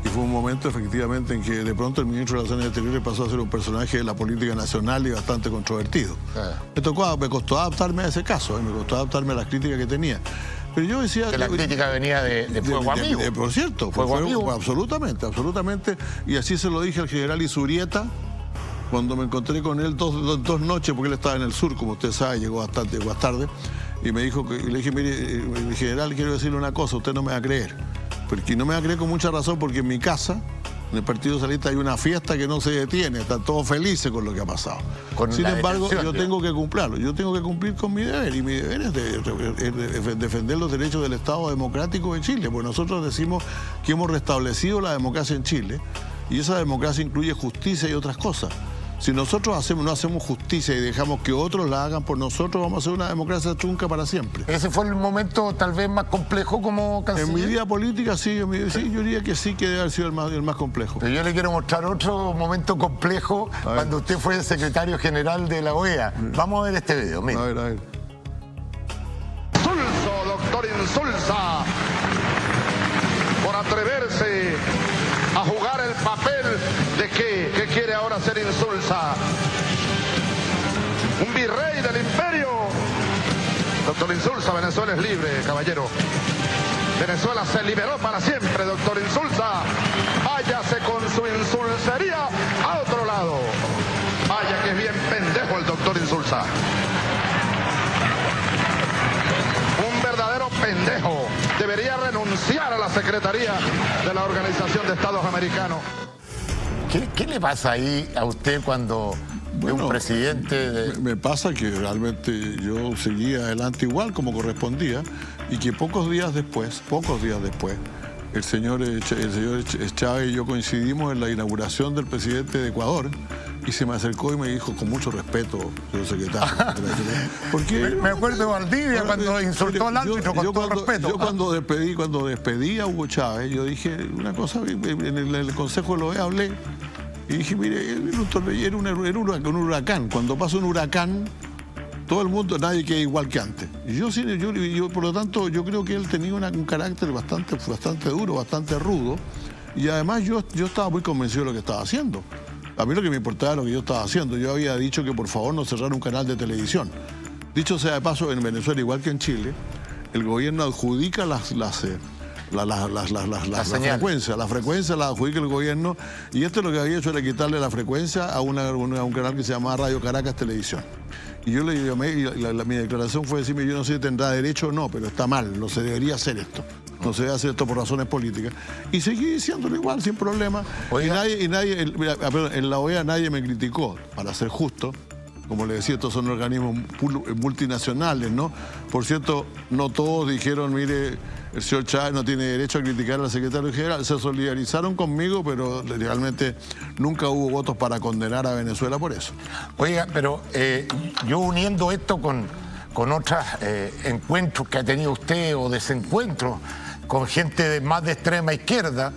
Y fue un momento efectivamente en que de pronto el ministro de Relaciones Exteriores pasó a ser un personaje de la política nacional y bastante controvertido. Me costó adaptarme a ese caso, me costó adaptarme a las críticas que tenía. Pero yo decía... Que la crítica venía de Fuego Amigo. Por cierto, Fuego Amigo. Absolutamente, absolutamente. Y así se lo dije al general Izurieta cuando me encontré con él dos noches, porque él estaba en el sur, como usted sabe, llegó más tarde. Y me dijo, y le dije, mire, general, quiero decirle una cosa, usted no me va a creer. Porque no me va a creer con mucha razón, porque en mi casa, en el Partido Socialista, hay una fiesta que no se detiene, están todos felices con lo que ha pasado. Sin embargo, yo tengo que cumplirlo, yo tengo que cumplir con mi deber, y mi deber es defender los derechos del Estado democrático de Chile, porque nosotros decimos que hemos restablecido la democracia en Chile, y esa democracia incluye justicia y otras cosas. Si nosotros no hacemos justicia y dejamos que otros la hagan por nosotros, vamos a hacer una democracia trunca para siempre. ¿Ese fue el momento tal vez más complejo como canciller? En mi vida política sí, yo diría que sí, que debe haber sido el más complejo. Pero yo le quiero mostrar otro momento complejo cuando usted fue el secretario general de la OEA. Vamos a ver este video, mire. A ver. Insulso, doctor Insulza, por atreverse a jugar el papel de que quiere ahora ser Insulza. Un virrey del imperio. Doctor Insulza, Venezuela es libre, caballero. Venezuela se liberó para siempre, doctor Insulza. Váyase con su insulsería a otro lado. Vaya que es bien pendejo el doctor Insulza. Un verdadero pendejo. Debería renunciar a la Secretaría de la Organización de Estados Americanos. ¿Qué le pasa ahí a usted cuando un presidente Me pasa que realmente yo seguía adelante igual como correspondía y que pocos días después, el señor Chávez y yo coincidimos en la inauguración del presidente de Ecuador y se me acercó y me dijo con mucho respeto, señor secretario. Porque me acuerdo de Valdivia cuando insultó al árbitro con todo respeto. Yo cuando despedí a Hugo Chávez, yo dije una cosa, en el Consejo de la OEA hablé y dije, mire, era un huracán. Cuando pasa un huracán, todo el mundo, nadie queda igual que antes. Y yo, por lo tanto, yo creo que él tenía un carácter bastante duro, bastante rudo. Y además yo estaba muy convencido de lo que estaba haciendo. A mí lo que me importaba era lo que yo estaba haciendo. Yo había dicho que por favor no cerrar un canal de televisión. Dicho sea de paso, en Venezuela, igual que en Chile, el gobierno adjudica la frecuencia la adjudica el gobierno, y esto lo que había hecho era quitarle la frecuencia a un canal que se llamaba Radio Caracas Televisión. Y yo le llamé, y mi declaración fue decirme, yo no sé si tendrá derecho o no, pero está mal, no se debería hacer esto. No se debe hacer esto por razones políticas. Y seguí diciéndolo igual, sin problema. En la OEA nadie me criticó, para ser justo. Como le decía, estos son organismos multinacionales, ¿no? Por cierto, no todos dijeron, mire, el señor Chávez no tiene derecho a criticar al secretario general. Se solidarizaron conmigo, pero realmente nunca hubo votos para condenar a Venezuela por eso. Oiga, pero yo uniendo esto con otros encuentros que ha tenido usted o desencuentros con gente más de extrema izquierda,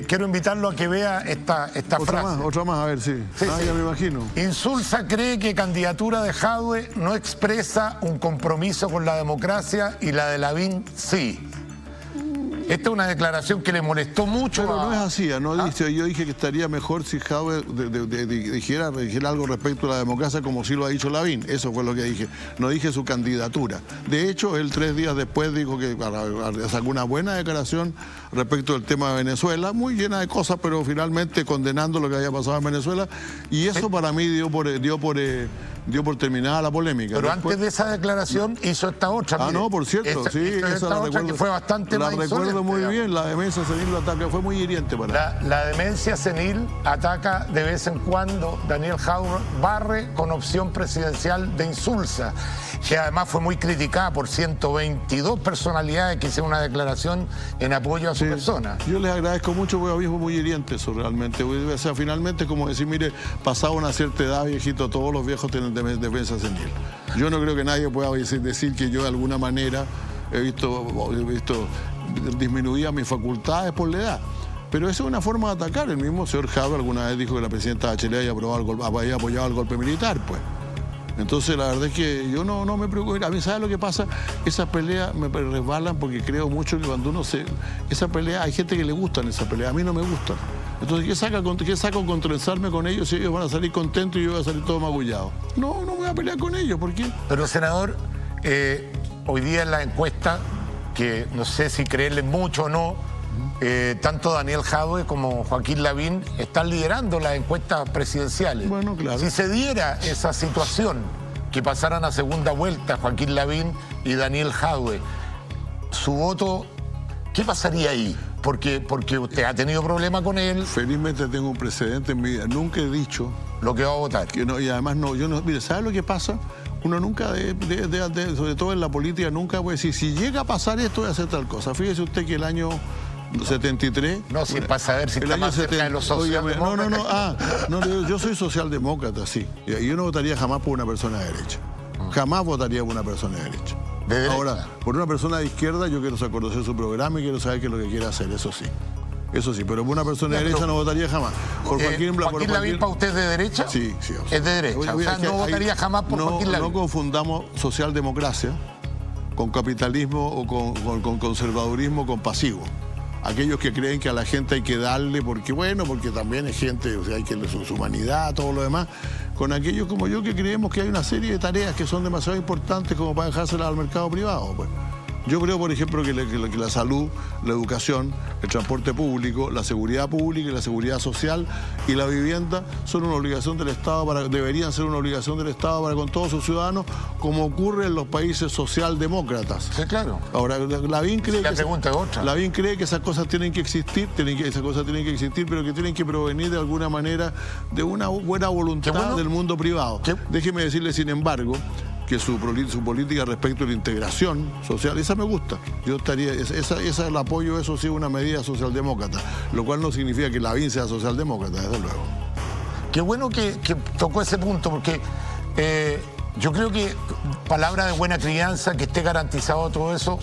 quiero invitarlo a que vea esta frase. Otra más, a ver, sí. Ya me imagino. Insulza cree que candidatura de Jadwe no expresa un compromiso con la democracia y la de Lavín sí. Esta es una declaración que le molestó mucho. Pero no es así, ¿no? Yo dije que estaría mejor si Jadwe dijera algo respecto a la democracia como sí lo ha dicho Lavín. Eso fue lo que dije. No dije su candidatura. De hecho, él 3 días después dijo que sacó una buena declaración respecto al tema de Venezuela, muy llena de cosas, pero finalmente condenando lo que había pasado en Venezuela. Y eso para mí dio por terminada la polémica. Pero después, antes de esa declaración hizo esta otra. No, por cierto, esa la recuerdo, que fue bastante más insolente. La recuerdo muy bien, la demencia senil lo ataca, fue muy hiriente para la demencia senil ataca de vez en cuando Daniel Jadwe Barre con opción presidencial de Insulza, que además fue muy criticada por 122 personalidades que hicieron una declaración en apoyo a su persona. Yo les agradezco mucho, porque a mí fue muy hiriente eso realmente. O sea, finalmente como decir, mire, pasado una cierta edad, viejito, todos los viejos tienen defensa senil. Yo no creo que nadie pueda decir que yo de alguna manera he visto disminuidas mis facultades por la edad. Pero esa es una forma de atacar. El mismo señor Jadwe alguna vez dijo que la presidenta Bachelet había apoyado el golpe militar, pues. Entonces, la verdad es que yo no me preocupo. A mí, ¿sabes lo que pasa? Esas peleas me resbalan porque creo mucho que cuando uno se... Esa pelea, hay gente que le gustan esas peleas, a mí no me gustan. Entonces, ¿qué saco con trenzarme con ellos si ellos van a salir contentos y yo voy a salir todo magullado? No me voy a pelear con ellos, ¿por qué? Pero, senador, hoy día en la encuesta, que no sé si creerle mucho o no, tanto Daniel Jadwe como Joaquín Lavín están liderando las encuestas presidenciales. Bueno, claro. Si se diera esa situación, que pasaran a segunda vuelta Joaquín Lavín y Daniel Jadwe, su voto, ¿qué pasaría ahí? Porque usted ha tenido problemas con él. Felizmente tengo un precedente en mi vida. Nunca he dicho lo que va a votar. Que no, y además mire, ¿sabe lo que pasa? Uno nunca, sobre todo en la política, nunca puede decir, si llega a pasar esto, voy a hacer tal cosa. Fíjese usted que el año 73... No, si para saber si está más cerca de los socialdemócratas. Yo soy socialdemócrata, sí. Y yo no votaría jamás por una persona de derecha. Jamás votaría por una persona de derecha. Ahora, por una persona de izquierda, yo quiero conocer su programa y quiero saber qué es lo que quiere hacer, eso sí. Eso sí, pero por una persona de derecha no votaría jamás. Por ¿Joaquín Lavín para usted es de derecha? Sí. Es de derecha, o sea, no votaría jamás por Joaquín Lavín. No confundamos socialdemocracia con capitalismo o con conservadurismo con pasivo. Aquellos que creen que a la gente hay que darle porque también es gente, o sea, hay que su humanidad, todo lo demás, con aquellos como yo que creemos que hay una serie de tareas que son demasiado importantes como para dejárselas al mercado privado, pues. Yo creo, por ejemplo, que la salud, la educación, el transporte público, la seguridad pública y la seguridad social y la vivienda son una obligación del Estado, deberían ser una obligación del Estado para con todos sus ciudadanos, como ocurre en los países socialdemócratas. Sí, claro. Ahora, Lavín cree Lavín cree que esas cosas tienen que existir, pero que tienen que provenir de alguna manera de una buena voluntad del mundo privado. Déjeme decirle, sin embargo, que su política respecto a la integración social, esa me gusta. Yo estaría, esa el apoyo, eso sí, una medida socialdemócrata, lo cual no significa que Lavín sea socialdemócrata, desde luego. Qué bueno que tocó ese punto, porque yo creo que palabra de buena crianza, que esté garantizado todo eso,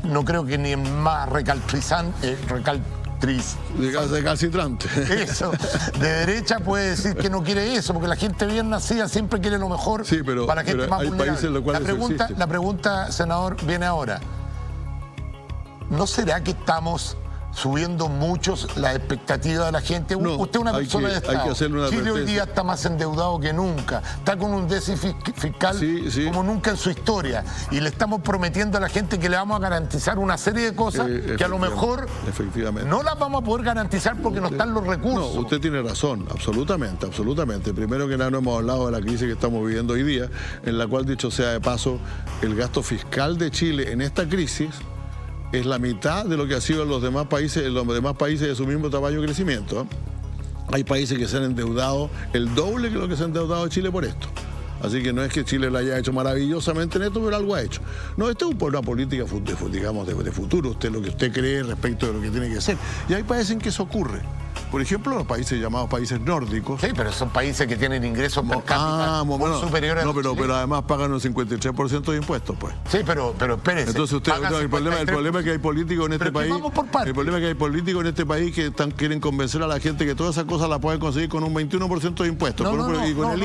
no creo que ni es más recalcitrante. Eso, de derecha puede decir que no quiere eso, porque la gente bien nacida siempre quiere lo mejor para gente más vulnerable. La pregunta, senador, viene ahora. ¿No será que estamos subiendo muchos las expectativas de la gente? Usted es una persona de Estado. Chile hoy día está más endeudado que nunca. Está con un déficit fiscal como nunca en su historia. Y le estamos prometiendo a la gente que le vamos a garantizar una serie de cosas que a lo mejor no las vamos a poder garantizar porque no están los recursos. No, usted tiene razón, absolutamente. Primero que nada, no hemos hablado de la crisis que estamos viviendo hoy día, en la cual, dicho sea de paso, el gasto fiscal de Chile en esta crisis es la mitad de lo que ha sido en los demás países de su mismo tamaño de crecimiento. Hay países que se han endeudado el doble que lo que se ha endeudado Chile por esto. Así que no es que Chile lo haya hecho maravillosamente en esto, pero algo ha hecho. No, esto es una política, digamos, de futuro, lo que usted cree respecto de lo que tiene que ser. Y hay países en que eso ocurre. Por ejemplo, los países llamados países nórdicos. Sí, pero son países que tienen ingresos per cápita superiores a los chilenos. Pero además pagan un 53% de impuestos, pues. Sí, pero espérese. Entonces el problema es que hay políticos en este país. El problema es que hay políticos en este país que quieren convencer a la gente que todas esas cosas las pueden conseguir con un 21% de impuestos. Y con el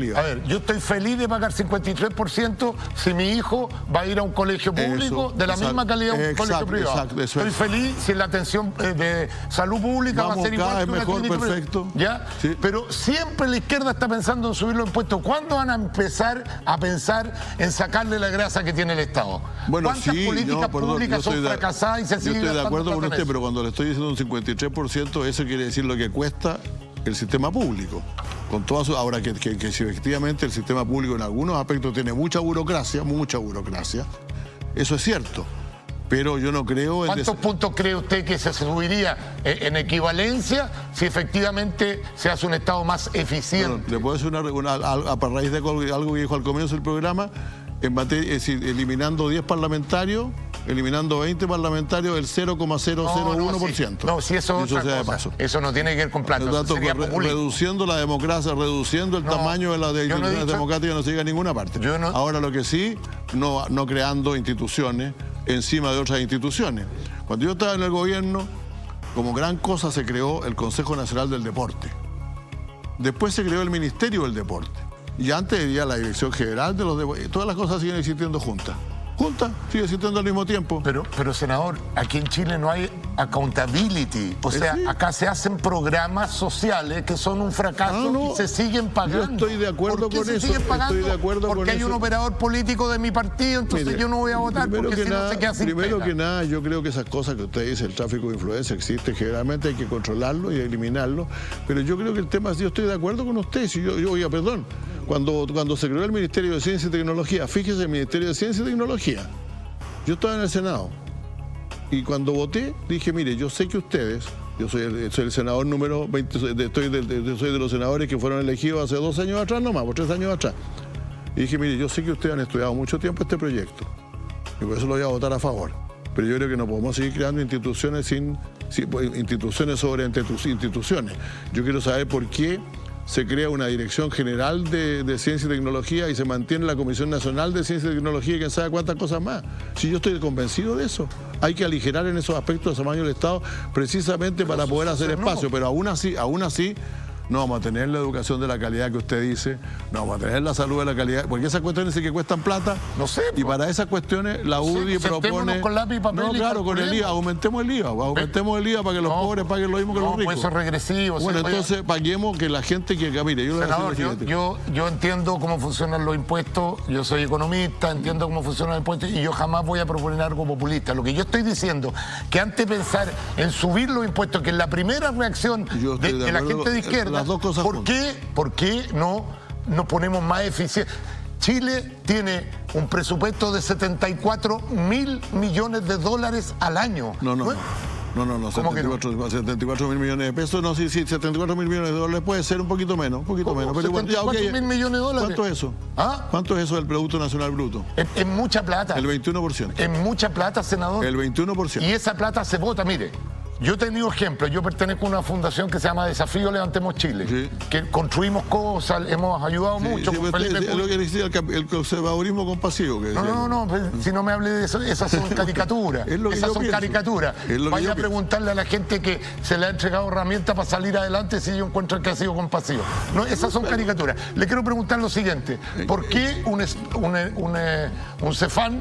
IVA. A ver, yo estoy feliz de pagar 53% si mi hijo va a ir a un colegio público de la misma calidad de un colegio privado. Estoy feliz si la atención de salud pública va a ser igual que mejor, perfecto. ¿Ya? Sí. Pero siempre la izquierda está pensando en subir los impuestos. ¿Cuándo van a empezar a pensar en sacarle la grasa que tiene el Estado? Bueno, ¿cuántas políticas públicas son fracasadas y se siguen? Yo estoy de acuerdo con usted, pero cuando le estoy diciendo un 53%, eso quiere decir lo que cuesta el sistema público. Con todas ahora que si efectivamente el sistema público en algunos aspectos tiene mucha burocracia, eso es cierto. Pero yo no creo... ¿Cuántos puntos cree usted que se subiría en equivalencia si efectivamente se hace un Estado más eficiente? Bueno, le puedo decir a raíz de algo que dijo al comienzo del programa, eliminando 10 parlamentarios, eliminando 20 parlamentarios, el 0,001%. No, si eso es otra cosa. Eso no tiene que ver con plata. Reduciendo la democracia, reduciendo el tamaño de las instituciones democráticas, no se llega a ninguna parte. Ahora lo que sí, no creando instituciones encima de otras instituciones. Cuando yo estaba en el gobierno, como gran cosa se creó el Consejo Nacional del Deporte. Después se creó el Ministerio del Deporte. Y antes había la Dirección General de los Deportes. Todas las cosas siguen existiendo juntas. Sigue existiendo al mismo tiempo. Pero senador, aquí en Chile no hay accountability. O sea, sí. Acá se hacen programas sociales que son un fracaso y se siguen pagando. Yo estoy de acuerdo con eso. Estoy de acuerdo porque hay un operador político de mi partido, entonces yo no voy a votar porque si no se queda sin pega. Primero que nada, yo creo que esas cosas que usted dice, el tráfico de influencia existe, generalmente hay que controlarlo y eliminarlo. Pero yo creo que el tema, yo estoy de acuerdo con usted. Si oiga, perdón. Cuando se creó el Ministerio de Ciencia y Tecnología, fíjese, el Ministerio de Ciencia y Tecnología, yo estaba en el Senado y cuando voté dije, mire, yo sé que ustedes, yo soy el senador número 20, soy de los senadores que fueron elegidos hace 2 años atrás nomás, o 3 años atrás. Y dije, mire, yo sé que ustedes han estudiado mucho tiempo este proyecto y por eso lo voy a votar a favor. Pero yo creo que no podemos seguir creando instituciones instituciones sobre instituciones. Yo quiero saber por qué se crea una Dirección General de Ciencia y Tecnología y se mantiene la Comisión Nacional de Ciencia y Tecnología y quién sabe cuántas cosas más. Si yo estoy convencido de eso, hay que aligerar en esos aspectos el tamaño del Estado precisamente para poder hacer espacio, pero aún así no vamos a tener la educación de la calidad que usted dice, no vamos a tener la salud de la calidad, porque esas cuestiones sí que cuestan plata. No sé. Y para esas cuestiones la UDI propone... con lápiz y papel. No, claro, con el IVA, aumentemos el IVA para que los pobres paguen lo mismo que los ricos. Pues eso es regresivo. Bueno, entonces paguemos que la gente que... Mire, senador, yo entiendo cómo funcionan los impuestos, yo soy economista, entiendo cómo funcionan los impuestos y yo jamás voy a proponer algo populista. Lo que yo estoy diciendo, que antes de pensar en subir los impuestos, que es la primera reacción de la gente de izquierda, las dos cosas ¿por qué no nos ponemos más eficientes? Chile tiene un presupuesto de 74.000 millones de dólares al año. No, 74.000 millones de pesos, no, sí, 74.000 millones de dólares puede ser un poquito menos, pero igual, 74.000 millones de dólares. ¿Cuánto es eso? ¿Cuánto es eso del Producto Nacional Bruto? Es mucha plata. El 21%. Es mucha plata, senador. El 21%. Y esa plata se vota, mire. Yo he tenido ejemplos, yo pertenezco a una fundación que se llama Desafío Levantemos Chile, que construimos cosas, hemos ayudado mucho. Es lo que decía el conservadurismo compasivo. No, si no me hable de eso, esas son caricaturas. Esas son caricaturas. Vaya a preguntarle a la gente que se le ha entregado herramientas para salir adelante si ellos encuentran que ha sido compasivo. No, esas son caricaturas. Le quiero preguntar lo siguiente, ¿por qué un Cefam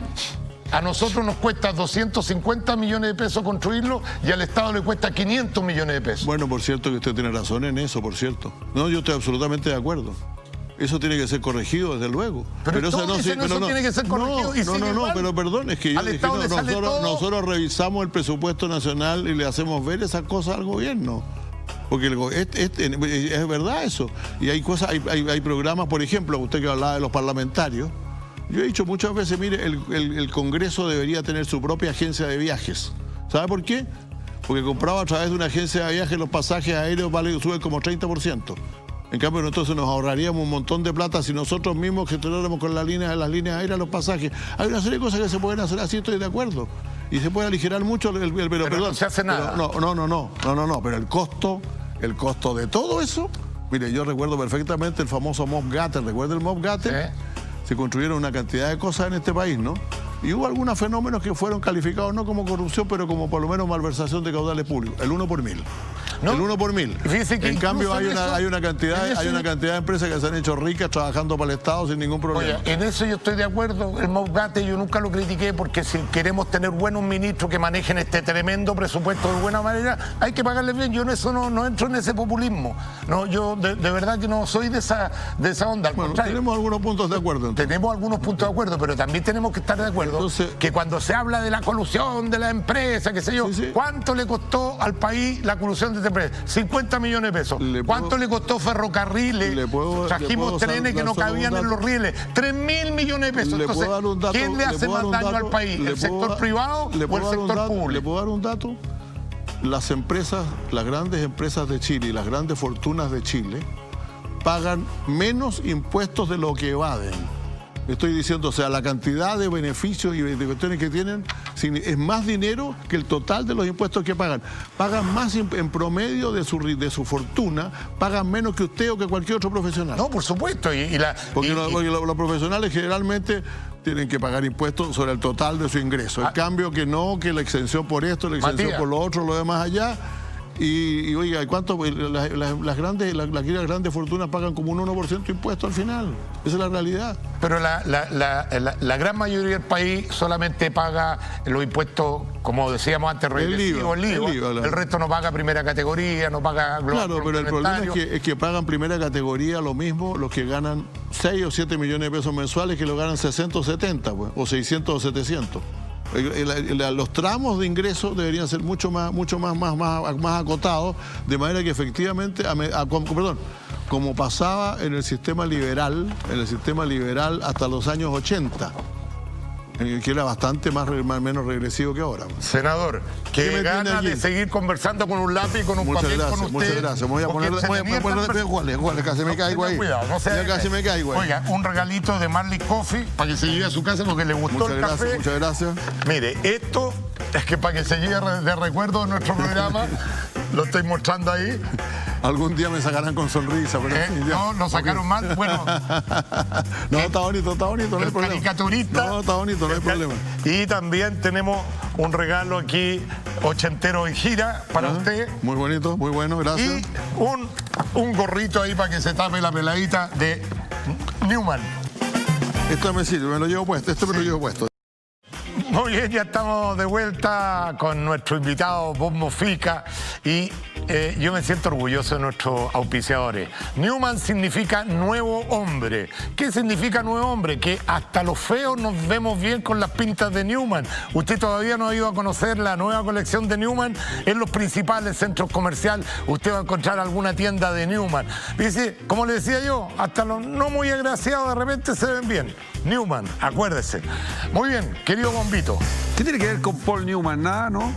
a nosotros nos cuesta 250 millones de pesos construirlo y al Estado le cuesta 500 millones de pesos? Bueno, por cierto que usted tiene razón en eso, por cierto. No, yo estoy absolutamente de acuerdo. Eso tiene que ser corregido, desde luego. Pero eso tiene que ser corregido. Pero perdón, es que yo dije, nosotros revisamos el presupuesto nacional y le hacemos ver esas cosas al gobierno. Porque es verdad eso. Y hay cosas, hay programas, por ejemplo, usted que hablaba de los parlamentarios. Yo he dicho muchas veces, mire, el Congreso debería tener su propia agencia de viajes. ¿Sabe por qué? Porque comprado a través de una agencia de viajes los pasajes aéreos suben como 30%. En cambio, entonces nos ahorraríamos un montón de plata si nosotros mismos gestionáramos con las líneas aéreas los pasajes. Hay una serie de cosas que se pueden hacer así, estoy de acuerdo. Y se puede aligerar mucho pero perdón, no se hace nada. Pero el costo de todo eso, mire, yo recuerdo perfectamente el famoso Mob Gatter. ¿Recuerda el Mob Gatter? Se construyeron una cantidad de cosas en este país, ¿no? Y hubo algunos fenómenos que fueron calificados no como corrupción, pero como por lo menos malversación de caudales públicos. El 1 por 1000. ¿No? El 1 por 1000. En cambio hay una cantidad de empresas que se han hecho ricas trabajando para el Estado sin ningún problema. Oye, en eso yo estoy de acuerdo. El Mobgate yo nunca lo critiqué porque si queremos tener buenos ministros que manejen este tremendo presupuesto de buena manera, hay que pagarles bien. Yo en eso no entro en ese populismo. No, yo de verdad que no soy de esa onda. Al contrario, tenemos algunos puntos de acuerdo. Tenemos algunos puntos de acuerdo, pero también tenemos que estar de acuerdo. Entonces, que cuando se habla de la colusión de la empresa, qué sé yo, ¿cuánto le costó al país la colusión de esta empresa? 50 millones de pesos. ¿Cuánto le costó ferrocarriles? Trajimos trenes que no cabían en los rieles. 3.000 millones de pesos. Entonces, ¿quién le hace más daño al país? ¿El sector privado o el sector público? ¿Le puedo dar un dato? Las empresas, las grandes empresas de Chile y las grandes fortunas de Chile pagan menos impuestos de lo que evaden. Estoy diciendo, o sea, la cantidad de beneficios y de cuestiones que tienen es más dinero que el total de los impuestos que pagan. Pagan más en promedio de su fortuna, pagan menos que usted o que cualquier otro profesional. No, por supuesto. Porque los profesionales generalmente tienen que pagar impuestos sobre el total de su ingreso. En cambio que no, que la exención por esto, la exención por lo otro, lo demás allá. Y oiga, ¿cuánto? Las grandes fortunas pagan como un 1% de impuesto al final. Esa es la realidad. Pero la gran mayoría del país solamente paga los impuestos, como decíamos antes, regresivos, el IVA. El resto no paga primera categoría, no paga global. Claro, pero el problema es que pagan primera categoría lo mismo los que ganan 6 o 7 millones de pesos mensuales que lo ganan 60 o 70, pues, o 600 o 700. Los tramos de ingreso deberían ser mucho más acotados, de manera que efectivamente, como pasaba en el sistema liberal hasta los años 80, que era bastante menos regresivo que ahora. Senador, que gana de seguir conversando con un lápiz y con un papel con usted. Muchas gracias. Me voy a poner casi me caigo ahí. Cuidado, no sea casi me caigo ahí. Oiga, un regalito de Marley Coffee para que se lleve a su casa porque le gustó el café. Muchas gracias. Mire, esto es que para que se lleve de recuerdo de nuestro programa, lo estoy mostrando ahí. Algún día me sacarán con sonrisa, pero no, lo sacaron mal, bueno. No, está bonito, no hay problema. Caricaturista. No, está bonito, no hay problema. Y también tenemos un regalo aquí, ochentero en gira, para usted. Muy bonito, muy bueno, gracias. Y un gorrito ahí para que se tape la peladita de Newman. Esto me sirve, me lo llevo puesto, Muy bien, ya estamos de vuelta con nuestro invitado Bob Mofica y yo me siento orgulloso de nuestros auspiciadores. Newman significa nuevo hombre. ¿Qué significa nuevo hombre? Que hasta los feos nos vemos bien con las pintas de Newman. Usted todavía no ha ido a conocer la nueva colección de Newman. En los principales centros comerciales usted va a encontrar alguna tienda de Newman. Dice, como le decía yo, hasta los no muy agraciados de repente se ven bien. Newman, acuérdese. Muy bien, querido Bombito. ¿Qué tiene que ver con Paul Newman? Nada, ¿no?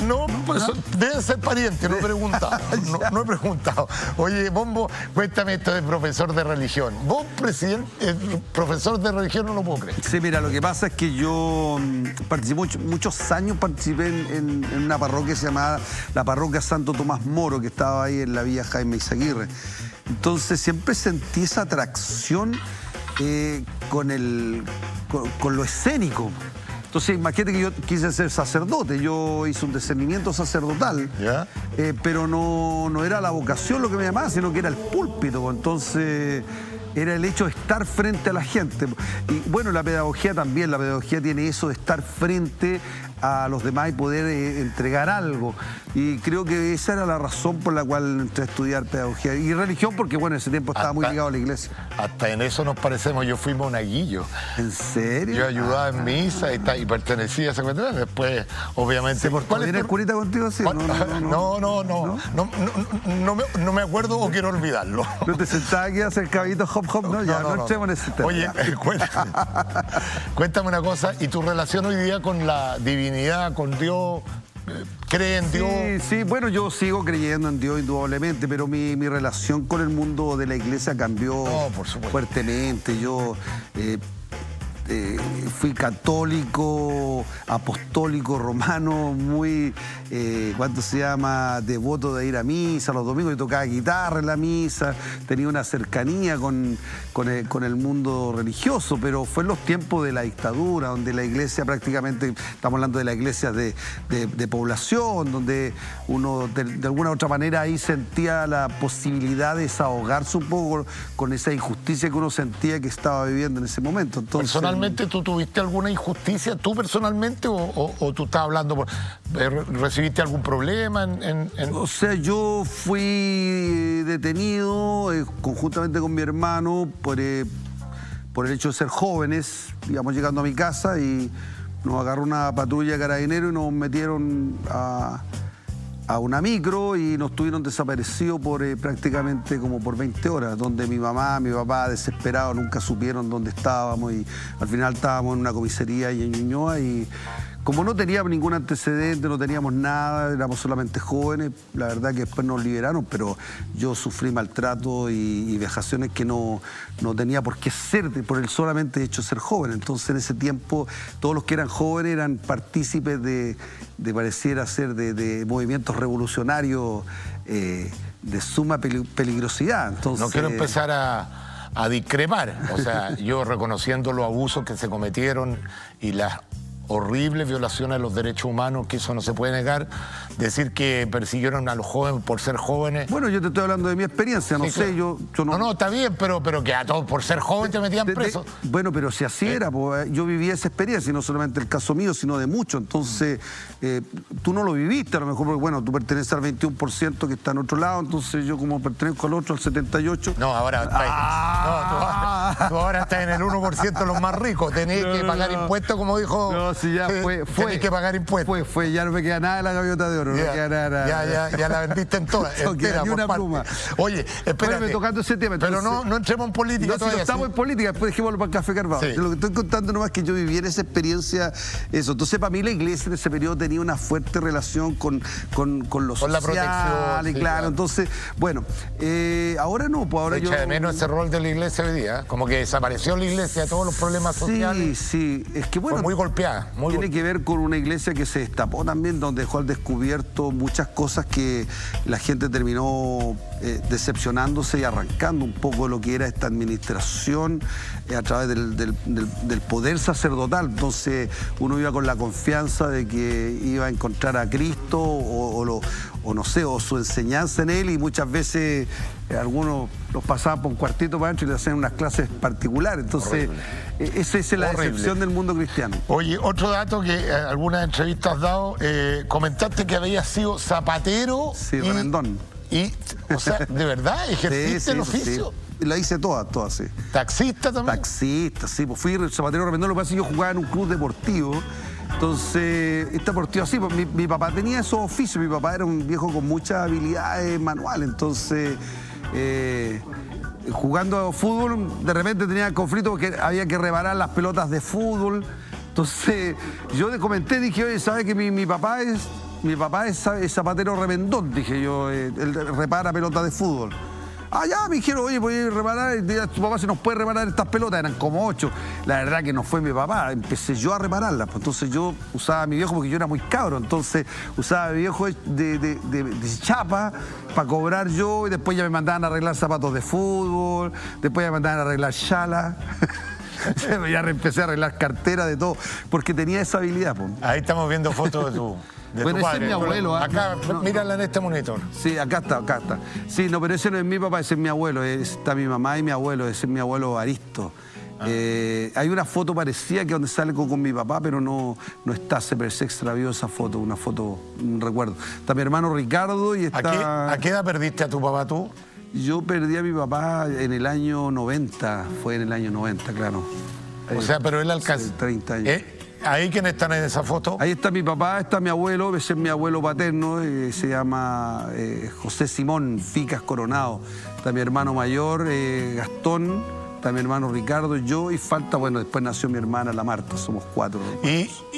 No, pues deben ser parientes, no he preguntado. No he preguntado. Oye, Bombo, cuéntame esto de profesor de religión. Vos, profesor de religión, no lo puedo creer. Sí, mira, lo que pasa es que yo muchos años participé en una parroquia que se llamaba la Parroquia Santo Tomás Moro, que estaba ahí en la Villa Jaime Izaguirre. Entonces siempre sentí esa atracción con lo escénico. Entonces, imagínate que yo quise ser sacerdote, yo hice un discernimiento sacerdotal, pero no era la vocación lo que me llamaba, sino que era el púlpito. Entonces, era el hecho de estar frente a la gente. Y bueno, la pedagogía también, la pedagogía tiene eso de estar frente a los demás y poder entregar algo. Y creo que esa era la razón por la cual entré a estudiar pedagogía y religión, porque bueno, en ese tiempo estaba muy ligado a la iglesia. Hasta en eso nos parecemos, yo fui monaguillo. ¿En serio? Yo ayudaba en misa y pertenecía a esa cuestión. Después, obviamente... ¿Viene el curita contigo? Sí, no me acuerdo o quiero olvidarlo. ¿No te sentabas aquí a hacer caballito hop hop? No, ya, no entremos en ese tema. Oye, cuéntame una cosa, ¿y tu relación hoy día con la divinidad, con Dios? ¿Cree en Dios? Sí, bueno, yo sigo creyendo en Dios indudablemente, pero mi relación con el mundo de la iglesia cambió fuertemente. Yo fui católico, apostólico, romano, muy, ¿cuánto se llama? Devoto de ir a misa los domingos. Yo tocaba guitarra en la misa, tenía una cercanía con el mundo religioso, pero fue en los tiempos de la dictadura, donde la iglesia prácticamente, estamos hablando de las iglesias de población, donde uno de alguna u otra manera ahí sentía la posibilidad de desahogarse un poco con esa injusticia que uno sentía que estaba viviendo en ese momento. Entonces, ¿personalmente tú tuviste alguna injusticia, tú personalmente, o tú estás hablando, recibiste algún problema? O sea, yo fui detenido conjuntamente con mi hermano por el hecho de ser jóvenes, íbamos llegando a mi casa y nos agarró una patrulla de carabineros y nos metieron a una micro y nos tuvieron desaparecidos prácticamente como por 20 horas, donde mi mamá, mi papá, desesperados, nunca supieron dónde estábamos y al final estábamos en una comisaría y en Ñuñoa y como no teníamos ningún antecedente, no teníamos nada, éramos solamente jóvenes, la verdad que después nos liberaron, pero yo sufrí maltrato y vejaciones que no tenía por qué ser, por el solamente hecho de ser joven. Entonces en ese tiempo todos los que eran jóvenes eran partícipes de pareciera ser de movimientos revolucionarios de suma peligrosidad. Entonces, no quiero empezar a discrepar, o sea, yo reconociendo los abusos que se cometieron y las horribles violaciones a los derechos humanos, que eso no se puede negar, decir que persiguieron a los jóvenes por ser jóvenes. Bueno, yo te estoy hablando de mi experiencia, no Sí, sé, claro. yo no... No, está bien, pero que a todos por ser joven te metían preso. Bueno, pero si así era, pues, yo viví esa experiencia, y no solamente el caso mío, sino de muchos. Entonces, tú no lo viviste, a lo mejor, porque bueno, tú perteneces al 21% que está en otro lado, entonces yo como pertenezco al otro, al 78%. No, ahora tú ahora estás en el 1% de los más ricos, tenés que pagar impuestos, como dijo... No, sí, ya fue. Tenés que pagar impuestos. Fue, ya no me queda nada de la gaviota de oro, no me queda nada. Ya la vendiste en toda, No queda ni una pluma. Oye, espérate. Bueno, tocando ese tema. Pero entonces, no entremos en política no, todavía. Si no estamos en política, después dejémoslo para el Café Carvajal. Sí. Lo que estoy contando nomás es que yo viví en esa experiencia, eso. Entonces, para mí la iglesia en ese periodo tenía una fuerte relación con lo social, la protección. Sí, claro. Entonces, bueno, ahora no, pues ahora Echa yo... de menos ese rol de la iglesia hoy día, como que desapareció la iglesia, todos los problemas sociales. Sí, es que bueno... Fue muy golpeada. Tiene que ver con una iglesia que se destapó también, donde dejó al descubierto muchas cosas que la gente terminó decepcionándose y arrancando un poco de lo que era esta administración a través del poder sacerdotal. Entonces uno iba con la confianza de que iba a encontrar a Cristo o no sé, o su enseñanza en él, y muchas veces algunos los pasaban por un cuartito para adentro y le hacían unas clases particulares. Entonces, esa es la decepción del mundo cristiano. Oye, otro dato que algunas entrevistas has dado, comentaste que habías sido zapatero. Sí, remendón. O sea, ¿de verdad ejerciste el oficio? Sí. La hice toda, sí. ¿Taxista también? Taxista, sí, pues fui zapatero remendón. Lo que pasa es que yo jugaba en un club deportivo. Entonces, este deportivo así, pues mi papá tenía esos oficios. Mi papá era un viejo con muchas habilidades manuales. Entonces, jugando fútbol, de repente tenía conflicto porque había que reparar las pelotas de fútbol. Entonces, yo le comenté, dije, oye, ¿sabes que mi papá es zapatero remendón? Dije yo, él repara pelotas de fútbol. Ah, ya, me dijeron, oye, voy a reparar, tu papá se nos puede reparar estas pelotas, eran como 8. La verdad que no fue mi papá, empecé yo a repararlas. Pues entonces yo usaba a mi viejo porque yo era muy cabro, entonces usaba a mi viejo de chapa para cobrar yo, y después ya me mandaban a arreglar zapatos de fútbol, después ya me mandaban a arreglar chalas. Ya empecé a arreglar carteras, de todo, porque tenía esa habilidad. Pues. Ahí estamos viendo fotos de tu... Bueno, ese es mi abuelo. Acá, mírala en este monitor. Sí, acá está. Sí, no, pero ese no es mi papá, ese es mi abuelo. Está mi mamá y mi abuelo, ese es mi abuelo Aristo. Hay una foto parecida que donde sale con mi papá, pero no está, se extravió esa foto, un recuerdo. Está mi hermano Ricardo y está... ¿A qué edad perdiste a tu papá tú? Yo perdí a mi papá en el año 90, fue en el año 90, claro. O sea, pero él alcanza... 30 años. ¿Ahí quiénes están en esa foto? Ahí está mi papá, está mi abuelo, ese es mi abuelo paterno, se llama José Simón Ficas Coronado. Está mi hermano mayor, Gastón, está mi hermano Ricardo, yo, y falta, bueno, después nació mi hermana, la Marta, somos 4.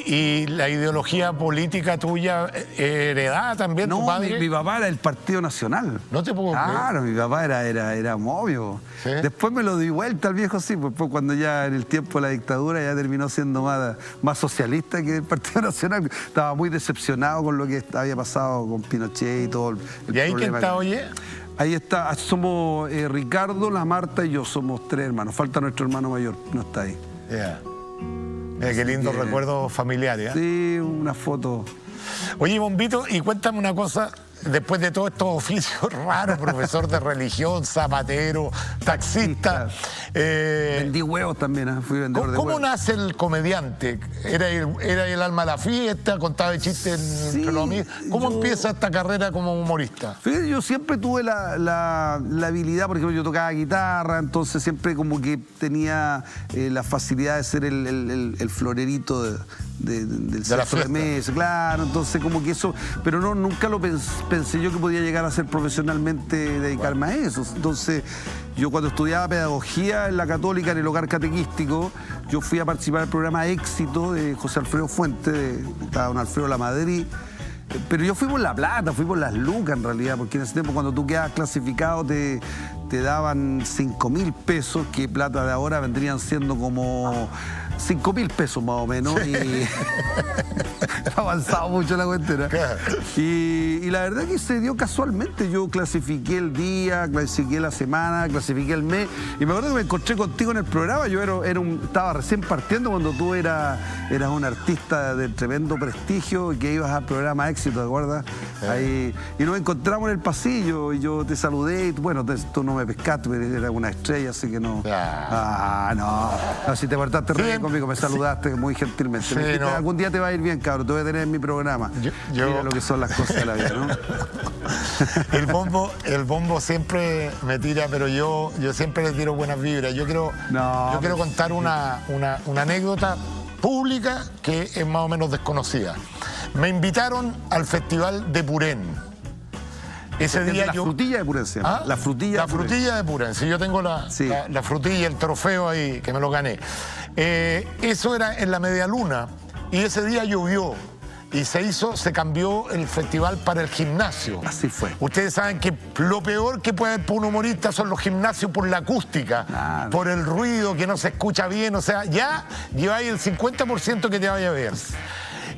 ¿Y la ideología política tuya heredada también, no, tu padre? Mi papá era del Partido Nacional. No te puedo creer. Claro, mi papá era obvio. ¿Sí? Después me lo di vuelta al viejo, sí, pues cuando ya en el tiempo de la dictadura ya terminó siendo más socialista que el Partido Nacional. Estaba muy decepcionado con lo que había pasado con Pinochet y todo el ¿Y ahí quién está, oye? Ahí está, somos Ricardo, la Marta y yo, somos 3 hermanos. Falta nuestro hermano mayor, no está ahí. Qué lindo recuerdo familiar, ¿eh? Sí, una foto. Oye, Bombito, y cuéntame una cosa, después de todos estos oficios raros, profesor de religión, zapatero, taxista... Vendí huevos también, fui vendedor de huevos. ¿Cómo nace el comediante? ¿Era el alma de la fiesta? ¿Contaba chistes entre los amigos? ¿Cómo empieza esta carrera como humorista? Fíjate, yo siempre tuve la habilidad, por ejemplo, yo tocaba guitarra, entonces siempre como que tenía la facilidad de ser el florerito del De la sexo de fiesta. mesa, claro, entonces como que eso, pero no, nunca lo pensé yo que podía llegar a ser profesionalmente, dedicarme a eso. Entonces, yo cuando estudiaba pedagogía en la Católica, en el hogar catequístico, yo fui a participar en el programa Éxito de José Alfredo Fuentes, estaba don Alfredo Lamadrid. Pero yo fui por la plata, fui por las lucas en realidad, porque en ese tiempo cuando tú quedas clasificado te daban 5.000 pesos, que plata de ahora vendrían siendo como 5.000 pesos más o menos. Y ha avanzado mucho la cuentera. Y la verdad que se dio casualmente. Yo clasifiqué el día, clasifiqué la semana, clasifiqué el mes. Y me acuerdo que me encontré contigo en el programa. Yo estaba recién partiendo cuando tú eras un artista de tremendo prestigio y que ibas al programa Éxito, ¿te acuerdas? Ahí, y nos encontramos en el pasillo y yo te saludé y bueno, tú no me pescaste, eras una estrella, así que no. No, si te portaste re bien conmigo, me saludaste muy gentilmente. Sí, Me dijiste, no. algún día te va a ir bien, cabrón, te voy a tener en mi programa. Mira lo que son las cosas de la vida, ¿no? El bombo siempre me tira, pero yo siempre le tiro buenas vibras. Yo quiero contar una anécdota pública que es más o menos desconocida. Me invitaron al Festival de Purén. Ese día la frutilla de Purén, ¿Ah? La frutilla de Purén. Sí, yo tengo la frutilla, el trofeo ahí, que me lo gané. Eso era en la media luna y ese día llovió y se cambió el festival para el gimnasio. Así fue. Ustedes saben que lo peor que puede haber para un humorista son los gimnasios por la acústica, por el ruido que no se escucha bien, o sea, ya lleváis el 50% que te vaya a ver.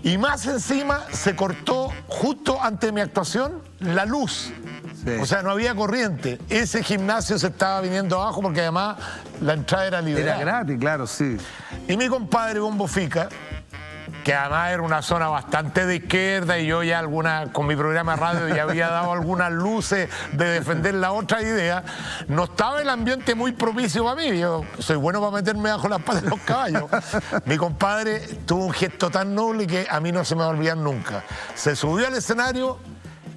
Y más encima se cortó justo antes de mi actuación la luz. Sí. O sea, no había corriente. Ese gimnasio se estaba viniendo abajo porque además la entrada era liberada. Era gratis, claro, sí. Y mi compadre Bombo Fica, que además era una zona bastante de izquierda y yo ya con mi programa de radio ya había dado algunas luces de defender la otra idea, no estaba el ambiente muy propicio para mí. Yo soy bueno para meterme bajo las patas de los caballos. Mi compadre tuvo un gesto tan noble que a mí no se me va a olvidar nunca. Se subió al escenario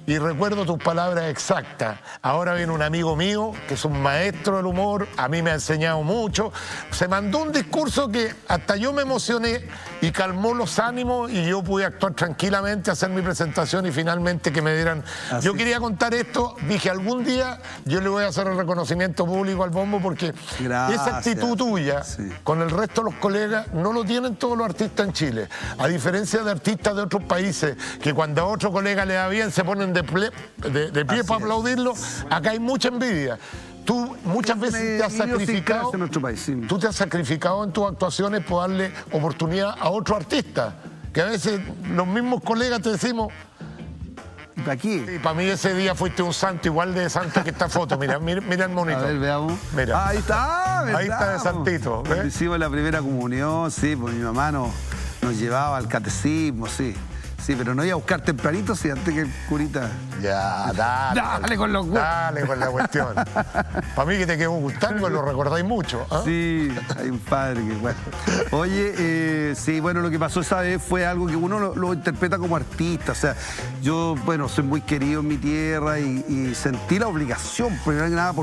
y recuerdo tus palabras exactas. Ahora viene un amigo mío, que es un maestro del humor, a mí me ha enseñado mucho. Se mandó un discurso que hasta yo me emocioné y calmó los ánimos y yo pude actuar tranquilamente, hacer mi presentación y finalmente que me dieran... Así. Yo quería contar esto, dije algún día yo le voy a hacer el reconocimiento público al Bombo porque esa actitud tuya con el resto de los colegas no lo tienen todos los artistas en Chile. A diferencia de artistas de otros países que cuando a otro colega le da bien se ponen de pie para aplaudirlo, acá hay mucha envidia. Tú muchas veces te has sacrificado, en nuestro país, sí. Tú te has sacrificado en tus actuaciones por darle oportunidad a otro artista, que a veces los mismos colegas te decimos... Aquí. Sí, para mí ese día fuiste un santo, igual de santo que esta foto. Mira el monito. A ver, veamos. Mira. Ahí está, ¿verdad? Ahí está de santito. ¿Ves? Hicimos la primera comunión, sí, pues mi mamá nos llevaba al catecismo, sí. Sí, pero no iba a buscar tempranito, sí, antes que el curita. Ya, dale. Dale con los huevos. Dale con la cuestión. Para mí que te quedó gustando, lo recordáis mucho. ¿Eh? Sí, hay un padre que, bueno. Oye, sí, bueno, lo que pasó esa vez fue algo que uno lo interpreta como artista. O sea, yo, bueno, soy muy querido en mi tierra y sentí la obligación, primero que nada,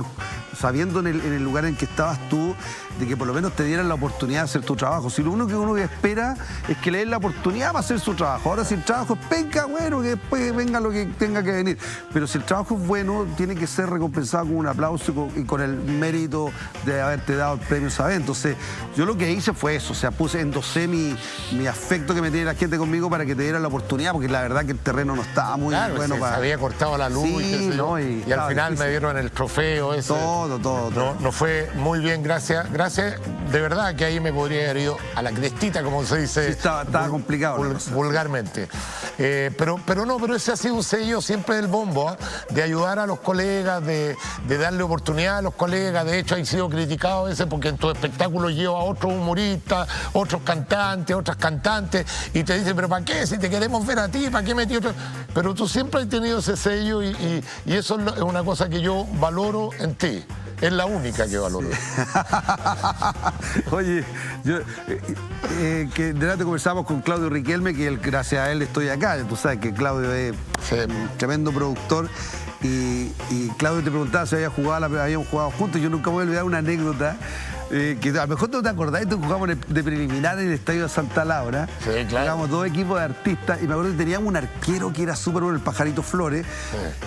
sabiendo en el lugar en que estabas tú, de que por lo menos te dieran la oportunidad de hacer tu trabajo. Si lo único que uno espera es que le den la oportunidad para hacer su trabajo. Ahora, si el trabajo es penca, bueno, que después venga lo que tenga que venir. Pero si el trabajo es bueno, tiene que ser recompensado con un aplauso y con el mérito de haberte dado el premio Sabé. Entonces, yo lo que hice fue eso. O sea, endosé mi afecto que me tiene la gente conmigo para que te dieran la oportunidad, porque la verdad que el terreno no estaba muy bueno para... Se había cortado la luz y al final difícil. Me dieron el trofeo ese. Todo. No fue muy bien, gracias, de verdad que ahí me podría haber ido a la crestita, como se dice. Sí, estaba complicado. Vulgarmente. Pero ese ha sido un sello siempre del Bombo, ¿eh? De ayudar a los colegas, de darle oportunidad a los colegas. De hecho, he sido criticado a veces porque en tu espectáculo lleva a otros humoristas, otros cantantes, otras cantantes, y te dicen, pero ¿para qué? Si te queremos ver a ti, ¿para qué metí otro? Pero tú siempre has tenido ese sello y eso es una cosa que yo valoro en ti. Es la única que valoro. Oye, yo que delante conversamos con Claudio Riquelme, que gracias a él estoy acá. Tú sabes que Claudio es un tremendo productor. Y Claudio te preguntaba si habíamos jugado juntos. Yo nunca voy a olvidar una anécdota. que a lo mejor no te acordás, jugamos de preliminar en el estadio de Santa Laura. Sí, claro. Jugamos 2 equipos de artistas y me acuerdo que teníamos un arquero que era súper bueno, el Pajarito Flores.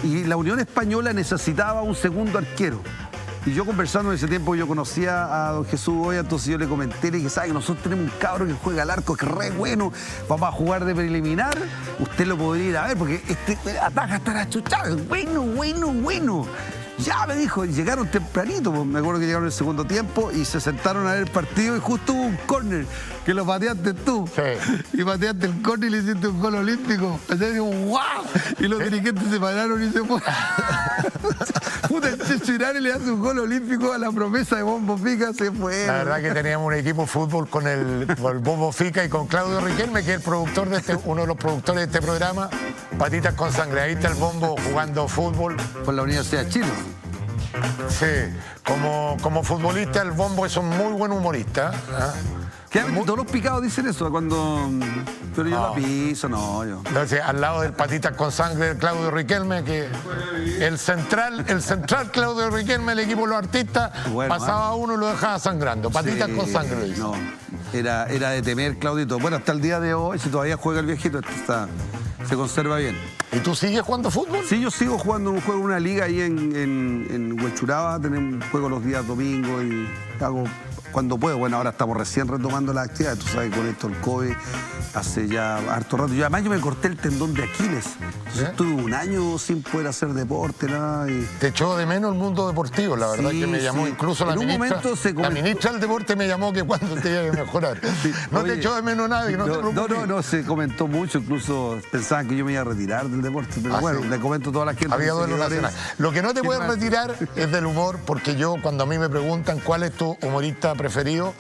Sí. Y la Unión Española necesitaba un segundo arquero. Y yo conversando en ese tiempo, yo conocía a don Jesús Goya, entonces yo le comenté, le dije, ¿sabe que nosotros tenemos un cabro que juega al arco, que es re bueno, vamos a jugar de preliminar, usted lo podría ir a ver, porque este ataja hasta la chuchada, bueno. Ya me dijo, llegaron tempranito, pues, me acuerdo que llegaron en el segundo tiempo y se sentaron a ver el partido y justo hubo un córner que lo pateaste tú. Sí. Y pateaste el córner y le hiciste un gol olímpico. Entonces digo, ¡guau! Y los dirigentes se pararon y se fueron. Puta, el Checho Irán le hace un gol olímpico a la promesa de Bombo Fica, se fue. La verdad que teníamos un equipo de fútbol con el Bombo Fica y con Claudio Riquelme, que es el productor de uno de los productores de este programa, Patitas con Sangre. Ahí está el Bombo jugando fútbol. Por la Universidad de Chile. Sí, como futbolista el Bombo es un muy buen humorista. Todos los picados dicen eso cuando... Pero yo la piso, no, yo. Entonces, al lado del Patitas con Sangre de Claudio Riquelme, que el central Claudio Riquelme, el equipo de los artistas, bueno, pasaba uno y lo dejaba sangrando. Patitas con Sangre lo hizo. No, era de temer, Claudito. Bueno, hasta el día de hoy, si todavía juega el viejito, se conserva bien. ¿Y tú sigues jugando fútbol? Sí, yo sigo jugando una liga ahí en Huechuraba. Tenemos un juego los días domingos y hago cuando puedo. Bueno, ahora estamos recién retomando las actividades. Tú sabes, con esto el COVID hace ya harto rato. Además yo me corté el tendón de Aquiles. Entonces estuve un año sin poder hacer deporte, nada. Y... Te echó de menos el mundo deportivo, la verdad, sí, que me llamó incluso la ministra. La ministra del deporte me llamó que cuando te iba a mejorar. Sí, no te echó de menos nadie, no te preocupes. No, se comentó mucho, incluso pensaban que yo me iba a retirar del deporte, pero bueno, sí, le comento a toda la gente. Había duelo nacional. Lo que no te puedes retirar es del humor, porque yo, cuando a mí me preguntan cuál es tu humorista preferido,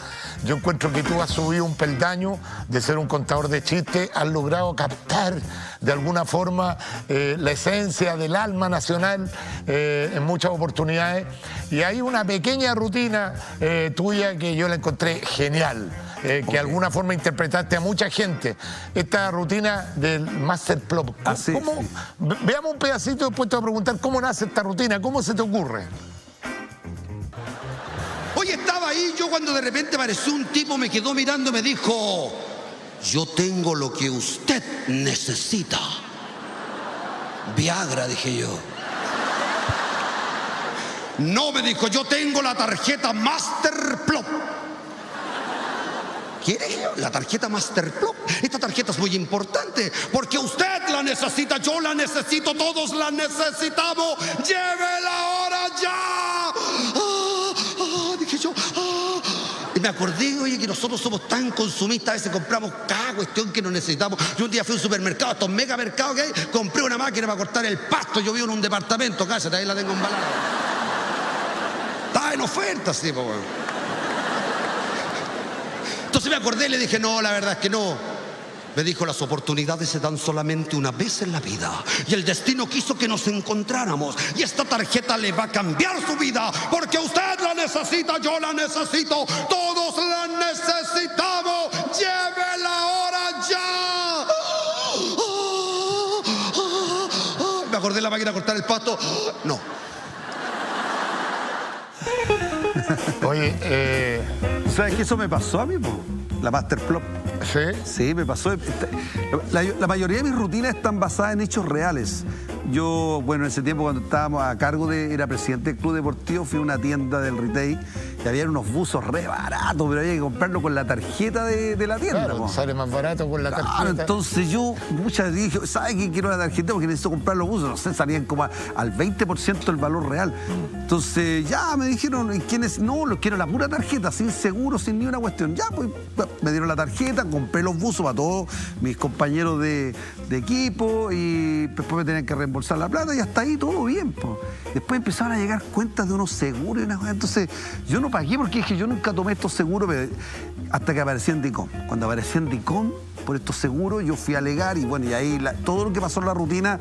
yo encuentro que tú has subido un peldaño de ser un contador de chistes, has logrado captar de alguna forma la esencia del alma nacional en muchas oportunidades, y hay una pequeña rutina tuya que yo la encontré genial, que de alguna forma interpretaste a mucha gente, esta rutina del Master Plop. Veamos un pedacito y después te voy a preguntar cómo nace esta rutina, cómo se te ocurre. Hoy estaba ahí yo cuando de repente apareció un tipo, me quedó mirando y me dijo: yo tengo lo que usted necesita. Viagra, dije yo. No, me dijo, yo tengo la tarjeta Master Plop. ¿Qué dije yo? La tarjeta Master Plop. Esta tarjeta es muy importante porque usted la necesita, yo la necesito, todos la necesitamos. ¡Llévela ahora ya! Dije yo. Y me acordé, oye, que nosotros somos tan consumistas, a veces compramos cada cuestión que no necesitamos. Yo un día fui a un supermercado, estos megamercados que hay, compré una máquina para cortar el pasto. Yo vivo en un departamento, cállate, ahí la tengo embalada. Estaba en oferta, sí, pues bueno. Entonces me acordé y le dije, no, la verdad es que no. Me dijo, las oportunidades se dan solamente una vez en la vida y el destino quiso que nos encontráramos y esta tarjeta le va a cambiar su vida porque usted la necesita, yo la necesito, todos la necesitamos. ¡Llévela ahora ya! Me acordé de la máquina de cortar el pasto. No. Oye, ¿sabes que eso me pasó a mí, po? La Master Plop. ¿Sí? Sí, me pasó. La mayoría de mis rutinas están basadas en hechos reales. Yo, bueno, en ese tiempo cuando estábamos a cargo era presidente del club deportivo, fui a una tienda del retail y había unos buzos re baratos, pero había que comprarlo con la tarjeta de la tienda. Claro, sale más barato con la tarjeta. Claro, entonces yo muchas veces dije, ¿sabe qué quiero la tarjeta? Porque necesito comprar los buzos. No sé, salían como al 20% del valor real. Entonces ya me dijeron, ¿quiénes? No, los quiero la pura tarjeta, sin seguro, sin ni una cuestión. Ya, pues me dieron la tarjeta, compré los buzos para todos mis compañeros de equipo y después me tenían que reembolsar la plata y hasta ahí todo bien, po. Después empezaron a llegar cuentas de unos seguros y una cosa. Entonces yo no pagué porque dije, yo nunca tomé estos seguros hasta que aparecí en DICOM. Cuando aparecí en DICOM por estos seguros, yo fui a alegar y bueno, y ahí todo lo que pasó en la rutina...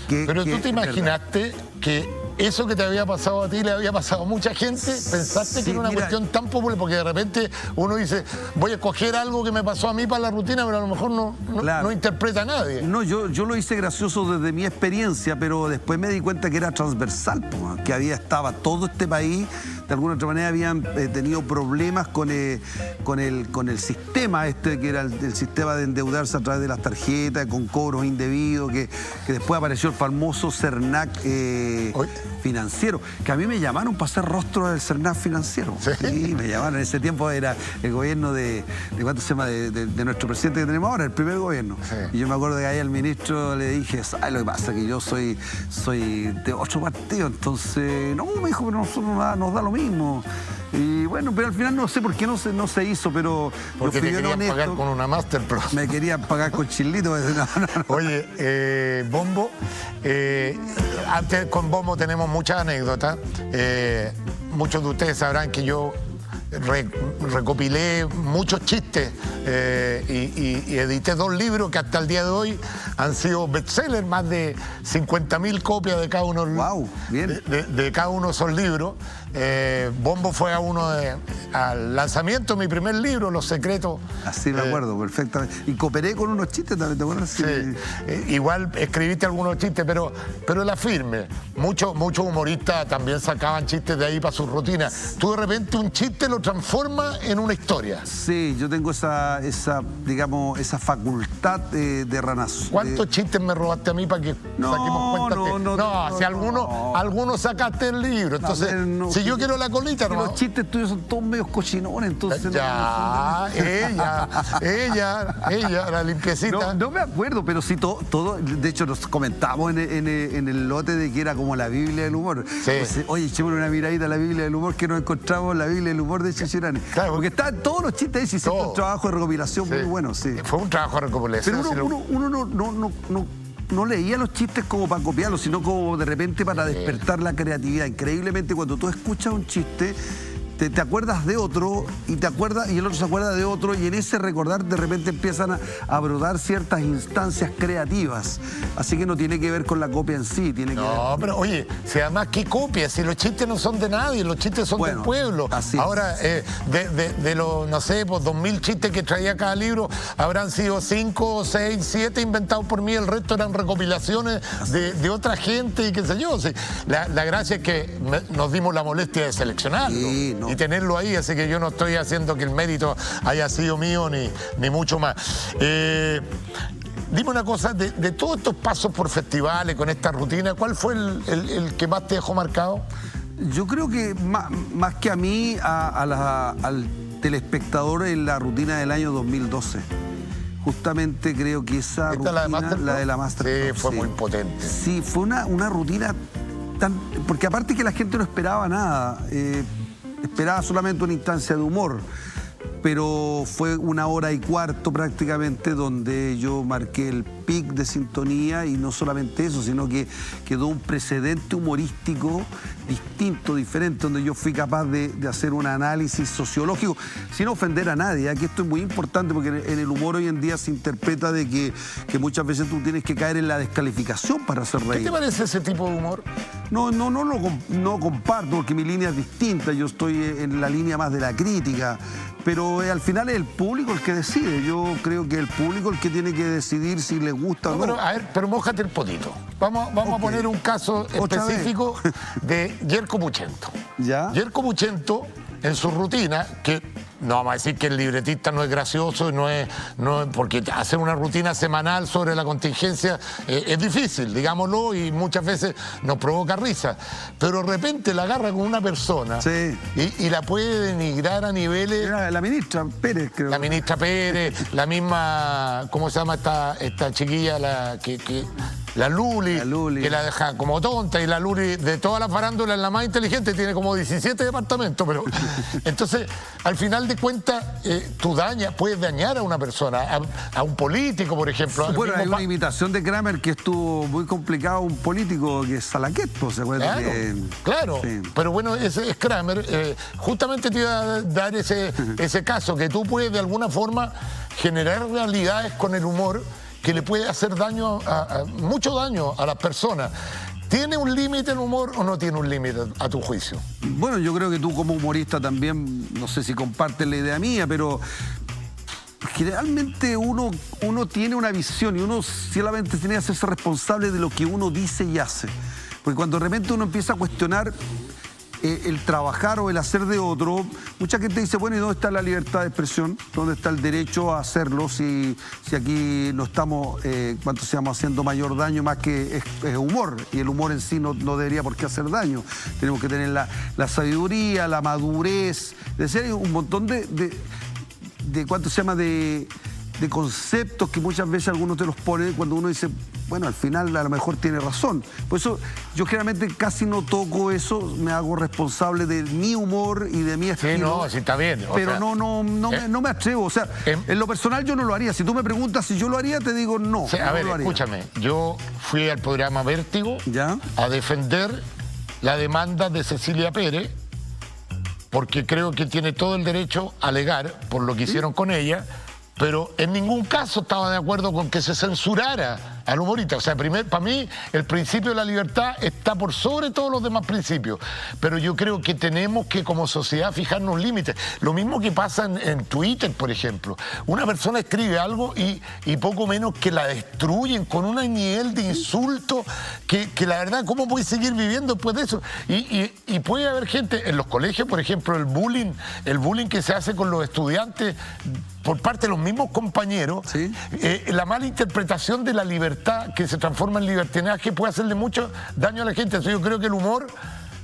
Pero tú te imaginaste que eso que te había pasado a ti le había pasado a mucha gente. ¿Pensaste que era una cuestión tan popular? Porque de repente uno dice, voy a escoger algo que me pasó a mí para la rutina, pero a lo mejor no interpreta a nadie. No, yo lo hice gracioso desde mi experiencia, pero después me di cuenta que era transversal, que estaba todo este país, de alguna otra manera habían tenido problemas con el sistema que era el sistema de endeudarse a través de las tarjetas, con cobros indebidos, que después apareció el famoso CERNAC financiero, que a mí me llamaron para hacer rostro del CERNAC financiero. Sí, me llamaron. En ese tiempo era el gobierno de ¿cuánto se llama? De nuestro presidente que tenemos ahora, el primer gobierno. Sí. Y yo me acuerdo que ahí al ministro le dije, ¿sabes lo que pasa? Que yo soy de otro partido, entonces, no, me dijo, pero nosotros nos da lo mismo. Y bueno, pero al final no sé por qué no se hizo, pero porque yo fui te querían honesto, pagar con una Master Pro. Me querían pagar con chilito. No. Oye, Bombo, antes con Bombo tenemos muchas anécdotas. Muchos de ustedes sabrán que yo recopilé muchos chistes y edité 2 libros que hasta el día de hoy han sido bestsellers, más de 50.000 copias de cada uno, de cada uno de esos libros. Bombo fue al lanzamiento de mi primer libro, Los Secretos. Así me acuerdo, perfectamente. Y cooperé con unos chistes también, ¿te acuerdas? Sí. Igual escribiste algunos chistes, pero la firme. Muchos humoristas también sacaban chistes de ahí para su rutina. Tú de repente un chiste lo transformas en una historia. Sí, yo tengo esa facultad de ranación. ¿Cuántos chistes me robaste a mí para que saquemos cuenta? Si algunos sacaste el libro, entonces... Si yo quiero la colita, los chistes tuyos son todos medios cochinones, entonces... Ella, la limpiecita. No me acuerdo, pero sí, todo... De hecho, nos comentamos en el lote de que era como la Biblia del humor. Sí. Pues, oye, echémosle una miradita a la Biblia del humor, que nos encontramos la Biblia del humor de Chechirane. Claro, porque estaban todos los chistes ahí, hiciste un trabajo de recopilación muy bueno, sí. Fue un trabajo de recopilación. Pero uno no leía los chistes como para copiarlos, sino como de repente para despertar la creatividad. Increíblemente, cuando tú escuchas un chiste, te acuerdas de otro y el otro se acuerda de otro, y en ese recordar de repente empiezan a brotar ciertas instancias creativas. Así que no tiene que ver con la copia en sí. Pero oye, si además, ¿qué copia? Si los chistes no son de nadie, los chistes son del pueblo. Ahora, de los, no sé, pues 2.000 chistes que traía cada libro, habrán sido 5, 6, 7 inventados por mí, el resto eran recopilaciones de otra gente y qué sé yo. Sí, la gracia es que nos dimos la molestia de seleccionarlo. Y tenerlo ahí, así que yo no estoy haciendo que el mérito haya sido mío ni mucho más. Dime una cosa, de todos estos pasos por festivales, con esta rutina, ¿cuál fue el que más te dejó marcado? Yo creo que más que a mí, al telespectador en la rutina del año 2012. Justamente creo que esa rutina, la de la Master, fue muy potente. Sí, fue una rutina porque aparte que la gente no esperaba nada, esperaba solamente una instancia de humor, pero fue 1 hora y cuarto prácticamente donde yo marqué el pic de sintonía, y no solamente eso, sino que quedó un precedente humorístico distinto, diferente, donde yo fui capaz de hacer un análisis sociológico sin ofender a nadie. Aquí esto es muy importante porque en el humor hoy en día se interpreta de que muchas veces tú tienes que caer en la descalificación para hacer reír. ¿Qué te parece ese tipo de humor? No comparto, porque mi línea es distinta. Yo estoy en la línea más de la crítica, pero al final es el público el que decide. Yo creo que el público el que tiene que decidir si le gusta o no. Pero mójate el potito. Vamos a poner un caso específico de Yerko Puchento. ¿Ya? Yerko Puchento, en su rutina, que no vamos a decir que el libretista no es gracioso, no es porque hacer una rutina semanal sobre la contingencia es difícil, digámoslo, y muchas veces nos provoca risa. Pero de repente la agarra con una persona y la puede denigrar a niveles... La ministra Pérez, creo. La ministra Pérez, la misma, ¿cómo se llama esta chiquilla? La Luli, que la deja como tonta, y la Luli de toda la farándula es la más inteligente, tiene como 17 departamentos, pero entonces al final de cuentas tú puedes dañar a una persona, a un político, por ejemplo. Bueno, hay una imitación de Kramer que estuvo muy complicado, un político que es Salaquet, ¿se acuerdan? Claro, sí. Pero bueno, ese es Kramer. Justamente te iba a dar ese caso, que tú puedes de alguna forma generar realidades con el humor que le puede hacer mucho daño a las personas. ¿Tiene un límite el humor o no tiene un límite a tu juicio? Bueno, yo creo que tú como humorista también, no sé si compartes la idea mía, pero generalmente uno tiene una visión y uno solamente tiene que hacerse responsable de lo que uno dice y hace. Porque cuando de repente uno empieza a cuestionar el trabajar o el hacer de otro, mucha gente dice, bueno, ¿y dónde está la libertad de expresión? ¿Dónde está el derecho a hacerlo si aquí no estamos, haciendo mayor daño más que es humor? Y el humor en sí no debería por qué hacer daño. Tenemos que tener la sabiduría, la madurez, es decir, hay un montón de conceptos que muchas veces algunos te los ponen cuando uno dice, bueno, al final a lo mejor tiene razón. Por eso yo generalmente casi no toco eso, me hago responsable de mi humor y de mi estilo. Sí, no, sí está bien. Pero no me atrevo. O sea, en lo personal yo no lo haría. Si tú me preguntas si yo lo haría, te digo no. Sí, a ver, escúchame. Yo fui al programa Vértigo a defender la demanda de Cecilia Pérez, porque creo que tiene todo el derecho a alegar por lo que hicieron con ella, pero en ningún caso estaba de acuerdo con que se censurara al humorista. O sea, para mí el principio de la libertad está por sobre todos los demás principios, pero yo creo que tenemos que como sociedad fijarnos límites. Lo mismo que pasa en Twitter, por ejemplo. Una persona escribe algo y poco menos que la destruyen con un nivel de insulto que la verdad, ¿cómo puede seguir viviendo después de eso? Y puede haber gente en los colegios, por ejemplo, el bullying que se hace con los estudiantes por parte de los mismos compañeros, ¿sí? La mala interpretación de la libertad que se transforma en libertinaje puede hacerle mucho daño a la gente. Entonces yo creo que el humor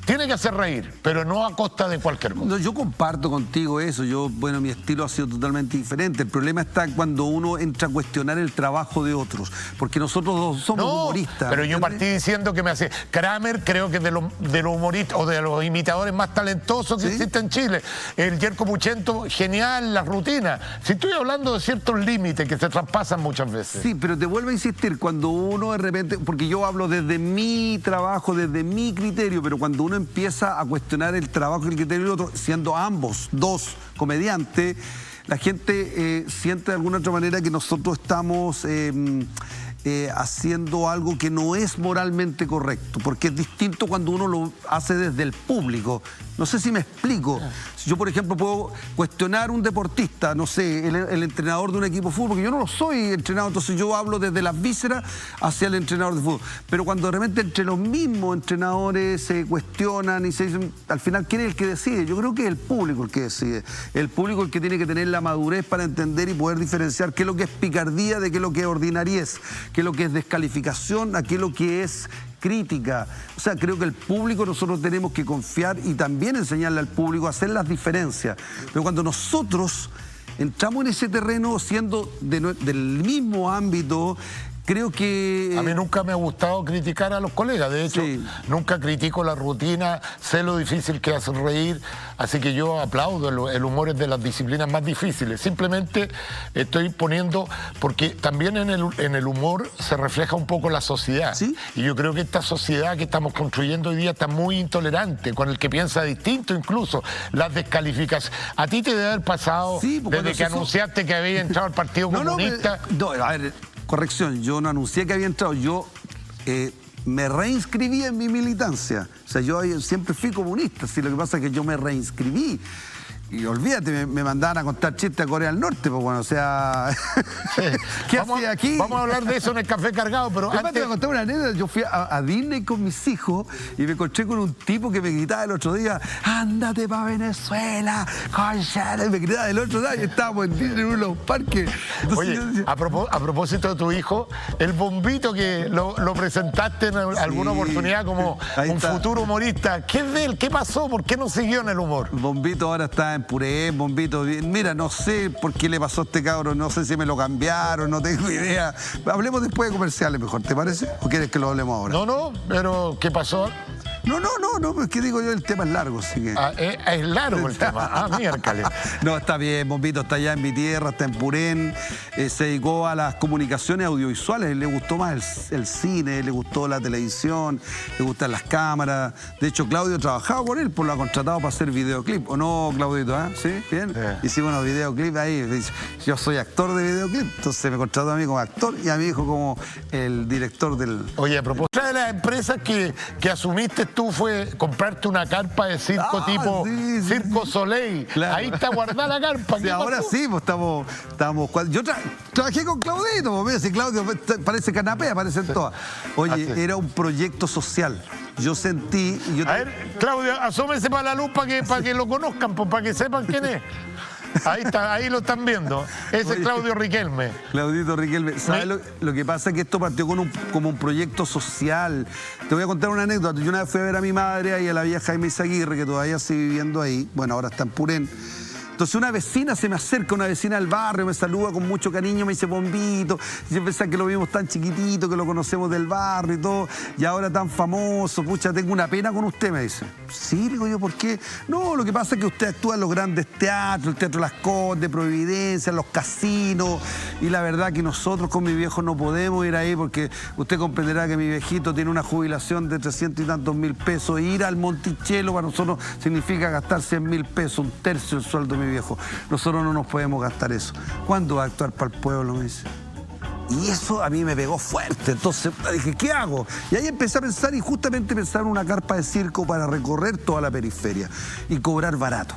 tiene que hacer reír, pero no a costa de cualquier cosa. No, yo comparto contigo eso. Bueno, mi estilo ha sido totalmente diferente. El problema está cuando uno entra a cuestionar el trabajo de otros, porque nosotros dos somos humoristas. Pero yo partí diciendo que me hace... Kramer creo que es de los humoristas o de los imitadores más talentosos que existe en Chile. El Yerko Puchento, genial, la rutina. Si estoy hablando de ciertos límites que se traspasan muchas veces. Sí, pero te vuelvo a insistir, cuando uno de repente... Porque yo hablo desde mi trabajo, desde mi criterio, pero cuando uno empieza a cuestionar el trabajo y el criterio del otro, siendo ambos dos comediantes, la gente siente de alguna otra manera que nosotros estamos haciendo algo que no es moralmente correcto, porque es distinto cuando uno lo hace desde el público. No sé si me explico. Si yo, por ejemplo, puedo cuestionar a un deportista, no sé, el entrenador de un equipo de fútbol, porque yo no lo soy entrenador, entonces yo hablo desde las vísceras hacia el entrenador de fútbol. Pero cuando de repente entre los mismos entrenadores se cuestionan y se dicen, al final, ¿quién es el que decide? Yo creo que es el público el que decide. El público el que tiene que tener la madurez para entender y poder diferenciar qué es lo que es picardía de qué es lo que es ordinariez, qué es lo que es descalificación, a qué es lo que es crítica. O sea, creo que el público nosotros tenemos que confiar y también enseñarle al público a hacer las diferencias. Pero cuando nosotros entramos en ese terreno siendo del mismo ámbito, creo que... A mí nunca me ha gustado criticar a los colegas, de hecho, nunca critico la rutina, sé lo difícil que hace reír, así que yo aplaudo, el humor es de las disciplinas más difíciles. Simplemente estoy poniendo, porque también en el humor se refleja un poco la sociedad. ¿Sí? Y yo creo que esta sociedad que estamos construyendo hoy día está muy intolerante, con el que piensa distinto incluso, las descalificaciones. A ti te debe haber pasado, desde que anunciaste que había entrado al Partido Comunista... A ver, corrección, yo no anuncié que había entrado, yo me reinscribí en mi militancia. O sea, yo siempre fui comunista, sí, lo que pasa es que yo me reinscribí. Y olvídate, me mandaban a contar chistes a Corea del Norte, pues bueno, o sea... ¿Qué hacía aquí? Vamos a hablar de eso en el Café Cargado, pero antes... Te voy a contar una anécdota. Yo fui a Disney con mis hijos y me encontré con un tipo que me gritaba el otro día, ándate para Venezuela, concha, y me gritaba el otro día y estábamos en Disney en uno de los parques. Entonces, oye, decía... a propósito de tu hijo, el Bombito que lo presentaste en alguna oportunidad como un futuro humorista, ¿qué es de él? ¿Qué pasó? ¿Por qué no siguió en el humor? Bombito ahora está en Puré, Bombito. Mira, no sé por qué le pasó a este cabro, no sé si me lo cambiaron, no tengo idea. Hablemos después de comerciales mejor, ¿te parece? ¿O quieres que lo hablemos ahora? No, pero ¿qué pasó? No, pues que digo yo, el tema es largo, así que... Es largo el tema. Miércoles. No, está bien, Bombito, está allá en mi tierra, está en Purén, se dedicó a las comunicaciones audiovisuales, le gustó más el cine, le gustó la televisión, le gustan las cámaras. De hecho, Claudio trabajaba con él, pues lo ha contratado para hacer videoclip, ¿o no, Claudito? ¿Sí? ¿Bien? Sí. Hicimos unos videoclips ahí, yo soy actor de videoclip, entonces me contrató a mí como actor y a mi hijo como el director del... Oye, a propósito, otra de las empresas que asumiste tú fue comprarte una carpa de circo tipo Circo Soleil. Claro. Ahí está guardada la carpa. Sí, ahora sí, pues estamos yo trabajé con Claudito, pues, mira, si Claudio parece canapé, aparecen todas. Oye, era un proyecto social. Yo sentí... A ver, Claudio, asómese para la luz para que lo conozcan, pues, para que sepan quién es. Ahí está, ahí lo están viendo. Ese es Claudio Riquelme. Claudito Riquelme. ¿Sabes lo que pasa? Es que esto partió como un proyecto social. Te voy a contar una anécdota. Yo una vez fui a ver a mi madre y a la vieja Jaime Izaguirre, que todavía sigue viviendo ahí. Bueno, ahora está en Purén. Entonces una vecina se me acerca, una vecina del barrio, me saluda con mucho cariño, me dice Bombito. Y yo pensaba que lo vimos tan chiquitito, que lo conocemos del barrio y todo, y ahora tan famoso, pucha, tengo una pena con usted, me dice. Sí, digo yo, ¿por qué? No, lo que pasa es que usted actúa en los grandes teatros, el Teatro Las Condes, Providencia, en los casinos, y la verdad que nosotros con mi viejo no podemos ir ahí porque usted comprenderá que mi viejito tiene una jubilación de 300 y tantos mil pesos. Ir al Monticello para nosotros significa gastar 100.000 pesos, un tercio del sueldo de mi viejo. Nosotros no nos podemos gastar eso. ¿Cuándo va a actuar para el pueblo? Me dice. Y eso a mí me pegó fuerte. Entonces dije, ¿qué hago? Y ahí empecé a pensar y justamente pensar en una carpa de circo para recorrer toda la periferia y cobrar barato.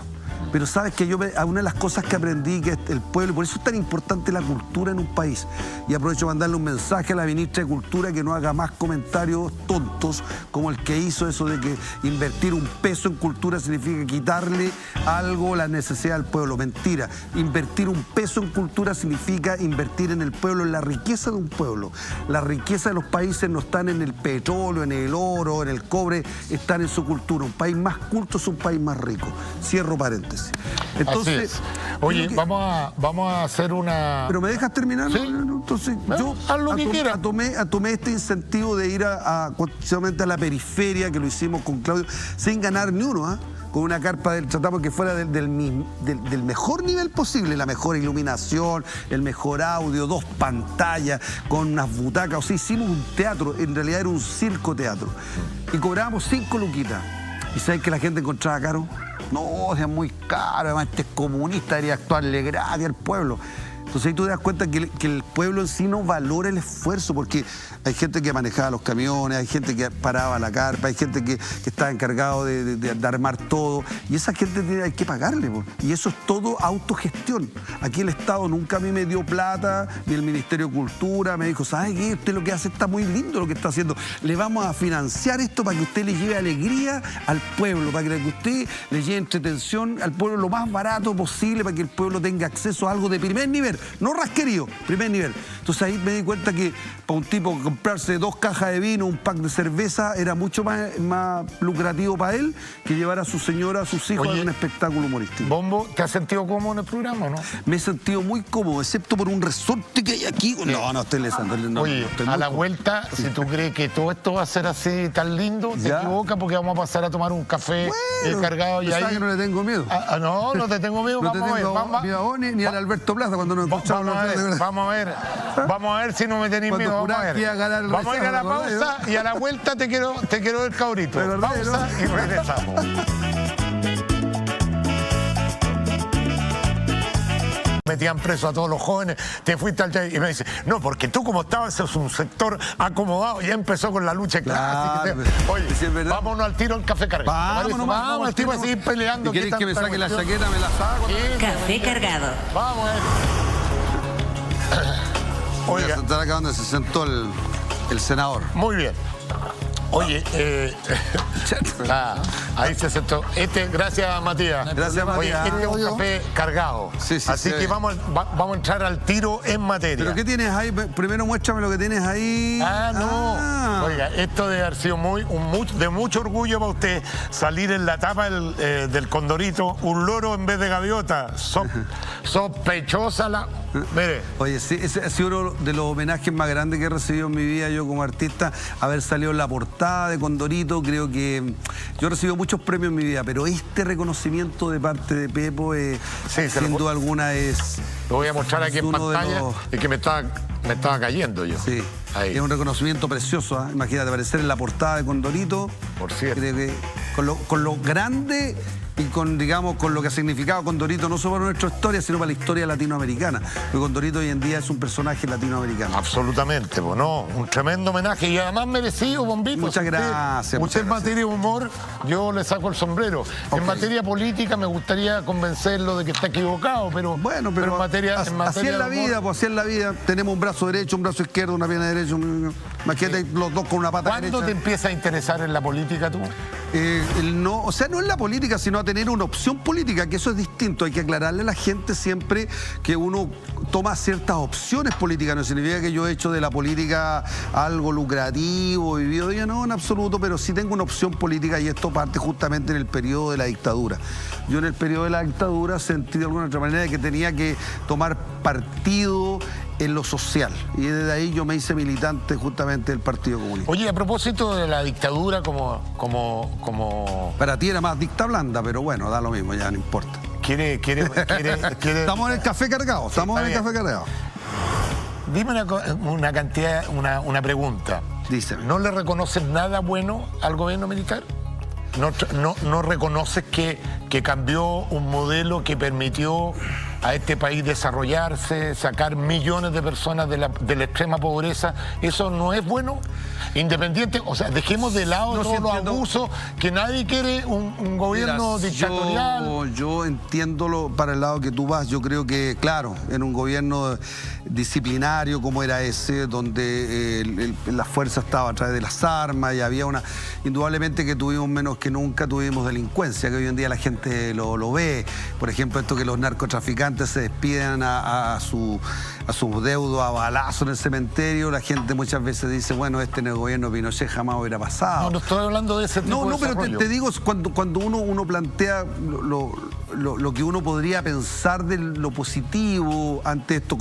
Pero sabes que una de las cosas que aprendí que el pueblo, por eso es tan importante la cultura en un país. Y aprovecho para mandarle un mensaje a la ministra de Cultura que no haga más comentarios tontos como el que hizo eso de que invertir un peso en cultura significa quitarle algo, la necesidad del pueblo. Mentira. Invertir un peso en cultura significa invertir en el pueblo, en la riqueza de un pueblo. La riqueza de los países no están en el petróleo, en el oro, en el cobre, están en su cultura. Un país más culto es un país más rico. Cierro paréntesis. Entonces, oye, vamos a hacer una... ¿Pero me dejas terminar? ¿Sí? Entonces, yo haz lo que quieras. Tomé este incentivo de ir continuamente a la periferia, que lo hicimos con Claudio, sin ganar ni uno, con una carpa, tratamos que fuera del mejor nivel posible, la mejor iluminación, el mejor audio, 2 pantallas, con unas butacas. O sea, hicimos un teatro, en realidad era un circo-teatro. Y cobrábamos 5 luquitas. ¿Y sabes que la gente encontraba caro? No, es muy caro, además este es comunista, debería actuarle gratis al pueblo. Entonces ahí tú te das cuenta que el pueblo en sí no valora el esfuerzo, porque hay gente que manejaba los camiones, hay gente que paraba la carpa, hay gente que estaba encargado de armar todo, y esa gente hay que pagarle, y eso es todo autogestión. Aquí el Estado nunca a mí me dio plata, ni el Ministerio de Cultura me dijo, ¿sabe qué? Usted lo que hace está muy lindo lo que está haciendo, le vamos a financiar esto para que usted le lleve alegría al pueblo, para que usted le lleve entretención al pueblo lo más barato posible, para que el pueblo tenga acceso a algo de primer nivel. No rasquerío, primer nivel. Entonces ahí me di cuenta que para un tipo comprarse 2 cajas de vino, un pack de cerveza, era mucho más lucrativo para él que llevar a su señora, a sus hijos a un espectáculo humorístico. Bombo, ¿te has sentido cómodo en el programa o no? Me he sentido muy cómodo, excepto por un resorte que hay aquí. No, estoy lesando. Oye, a la vuelta, si tú crees que todo esto va a ser así tan lindo, te equivocas porque vamos a pasar a tomar un café cargado y ahí... ¿Sabes que no le tengo miedo? No te tengo miedo, vamos a ver. Miedo a ni al Alberto Plaza cuando nos vamos a ver si no me tenéis miedo. Vamos a ir a la pausa y a la vuelta te quiero ver, cabrito. Pausa y regresamos. Metían preso a todos los jóvenes, te fuiste al teatro y me dice, no, porque tú como estabas, eso es un sector acomodado, ya empezó con la lucha clásica. Oye, si vámonos al tiro al café cargado. Vamos al tiro a seguir peleando. ¿Quieres que me saque la chaqueta? Me la saco. Café cargado. Vamos a ver. Oiga, sentar acá donde se sentó el senador. Muy bien. Oye, ahí se sentó. Gracias, Matías. Gracias, Matías. Oye, este es un café cargado. Sí, así que vamos a entrar al tiro en materia. ¿Pero qué tienes ahí? Primero muéstrame lo que tienes ahí. Oiga, esto debe haber sido de mucho orgullo para usted salir en la tapa del Condorito, un loro en vez de gaviota. Sospechosa la... Mire. Oye, sí, ese ha sido uno de los homenajes más grandes que he recibido en mi vida yo como artista, haber salido en la portada de Condorito. Creo que yo he recibido muchos premios en mi vida, pero este reconocimiento de parte de Pepo, sin duda alguna, es... Lo voy a mostrar aquí en pantalla, es que me estaba cayendo yo. Sí, ahí. Es un reconocimiento precioso, ¿eh? Imagínate, aparecer en la portada de Condorito. Por cierto. Creo que con lo grande y con lo que ha significado Condorito, no solo para nuestra historia, sino para la historia latinoamericana. Porque Condorito hoy en día es un personaje latinoamericano. Absolutamente, pues no, un tremendo homenaje y además merecido, Bombito. Muchas gracias. Usted en materia de humor, yo le saco el sombrero. Okay. En materia política me gustaría convencerlo de que está equivocado, pero bueno, pero en materia así es la vida, pues así es la vida. Tenemos un brazo derecho, un brazo izquierdo, una pierna derecha. Imagínate los dos con una pata derecha. ¿Cuándo te empiezas a interesar en la política tú? No, o sea, no en la política, sino a tener una opción política, que eso es distinto. Hay que aclararle a la gente siempre que uno toma ciertas opciones políticas. No significa que yo he hecho de la política algo lucrativo, vivido de ella, no, en absoluto, pero sí tengo una opción política y esto parte justamente en el periodo de la dictadura. Yo en el periodo de la dictadura sentí de alguna otra manera que tenía que tomar partido en lo social. Y desde ahí yo me hice militante justamente del Partido Comunista. Oye, a propósito de la dictadura como... Para ti era más dicta blanda, pero bueno, da lo mismo, ya no importa. Quiere... Estamos en el café cargado, estamos en el café cargado. Dime una pregunta. Díseme. ¿No le reconoces nada bueno al gobierno militar? ¿No reconoces que cambió un modelo que permitió a este país desarrollarse, sacar millones de personas de la extrema pobreza? ¿Eso no es bueno? Independiente, o sea, dejemos de lado todos los abusos, que nadie quiere un gobierno dictatorial. Yo entiendo para el lado que tú vas. Yo creo que, claro, en un gobierno disciplinario como era ese, donde la fuerza estaba a través de las armas y había una... Indudablemente que tuvimos menos que nunca, tuvimos delincuencia, que hoy en día la gente lo ve. Por ejemplo, esto que los narcotraficantes se despiden a sus deudos a balazo en el cementerio. La gente muchas veces dice, bueno, en el gobierno Pinochet jamás hubiera pasado. No estoy hablando de ese tipo de pero te digo, cuando uno plantea lo que uno podría pensar de lo positivo ante esto,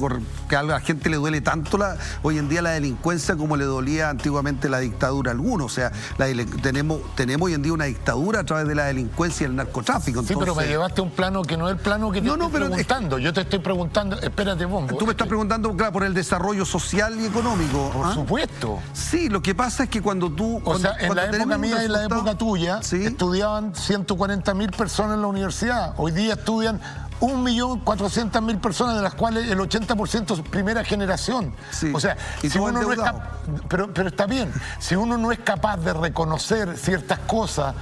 que a la gente le duele tanto hoy en día la delincuencia como le dolía antiguamente la dictadura a algunos. O sea, tenemos hoy en día una dictadura a través de la delincuencia y el narcotráfico. Entonces... Sí, pero me llevaste a un plano que no es el plano que te estoy preguntando. Yo te estoy preguntando, espérate, Bombo. Tú me estás preguntando, claro, por el desarrollo social y económico. Por supuesto. Sí, lo que pasa es que cuando tú... en la época mía y en la época tuya, ¿sí? Estudiaban 140.000 personas en la universidad. Hoy día estudian 1.400.000 personas, de las cuales el 80% es primera generación. Sí. O sea, si uno no es pero está bien, si uno no es capaz de reconocer ciertas cosas,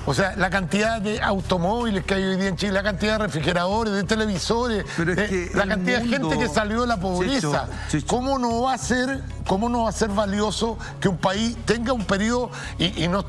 o sea, la cantidad de automóviles que hay hoy día en Chile, la cantidad de refrigeradores, de televisores, la cantidad de gente que salió de la pobreza. Chicho. ¿Cómo no va a ser valioso que un país tenga un periodo, y no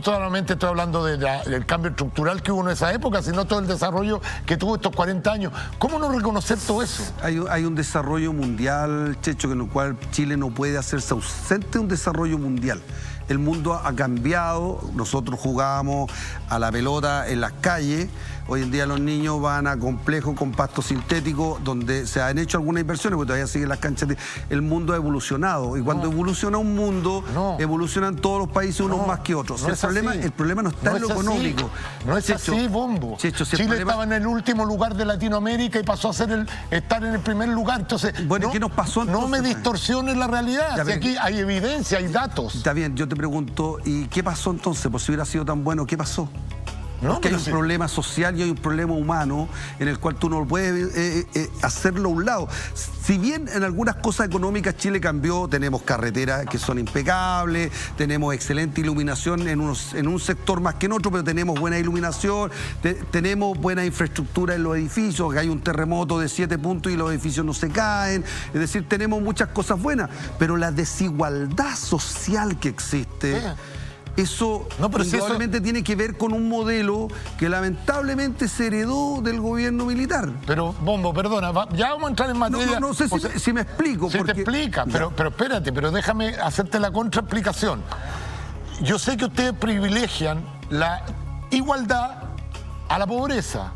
solamente estoy hablando del cambio estructural que hubo en esa época, sino todo el desarrollo que tuvo estos 40 años? ¿Cómo no reconocer todo eso? Hay un desarrollo mundial, Checho, en el cual Chile no puede hacerse ausente de un desarrollo mundial. El mundo ha cambiado, nosotros jugábamos a la pelota en las calles, hoy en día los niños van a complejos con pasto sintético, donde se han hecho algunas inversiones, porque todavía siguen las canchas. El mundo ha evolucionado, y cuando evoluciona un mundo, evolucionan todos los países, unos más que otros. El problema no está en lo económico. No es así, Bombo. Chile estaba en el último lugar de Latinoamérica y pasó a estar en el primer lugar. Entonces, bueno, ¿qué nos pasó entonces? No me distorsiones la realidad. Si aquí hay evidencia, hay datos. Está bien, yo te pregunto, ¿y qué pasó entonces? Pues si hubiera sido tan bueno, ¿qué pasó? Porque hay un problema social y hay un problema humano en el cual tú no puedes hacerlo a un lado. Si bien en algunas cosas económicas Chile cambió, tenemos carreteras que son impecables, tenemos excelente iluminación en un sector más que en otro, pero tenemos buena iluminación, tenemos buena infraestructura en los edificios, que hay un terremoto de 7 puntos y los edificios no se caen. Es decir, tenemos muchas cosas buenas, pero la desigualdad social que existe... Eso No, pero si indudablemente tiene que ver con un modelo que lamentablemente se heredó del gobierno militar. Pero, Bombo, perdona, ya vamos a entrar en materia. No sé si me explico. Si te explica, pero espérate, pero déjame hacerte la contraexplicación. Yo sé que ustedes privilegian la igualdad a la pobreza,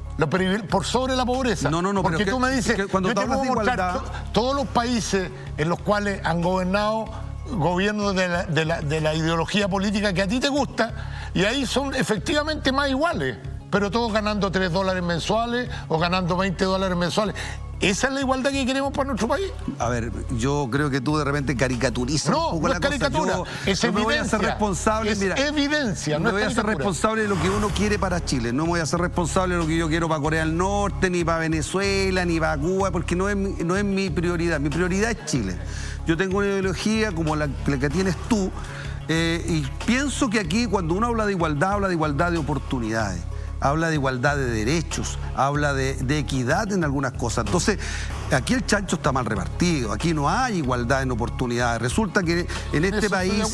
por sobre la pobreza. No, porque pero tú me dices, que cuando yo te hablas puedo de mostrar igualdad, todos los países en los cuales han gobernado gobiernos de la ideología política que a ti te gusta, y ahí son efectivamente más iguales, pero todos ganando $3 mensuales o ganando $20 mensuales. ¿Esa es la igualdad que queremos para nuestro país? A ver, yo creo que tú de repente caricaturizas un poco no la es caricatura, cosa. es no me voy a hacer responsable, es evidencia, no me voy a hacer responsable de lo que uno quiere para Chile. No me voy a ser responsable de lo que yo quiero para Corea del Norte, ni para Venezuela, ni para Cuba, porque no es mi prioridad. Mi prioridad es Chile. Yo tengo una ideología como la que tienes tú, y pienso que aquí cuando uno habla de igualdad de oportunidades. Habla de igualdad de derechos, habla de equidad en algunas cosas. Entonces, aquí el chancho está mal repartido, aquí no hay igualdad en oportunidades. Resulta que en este país,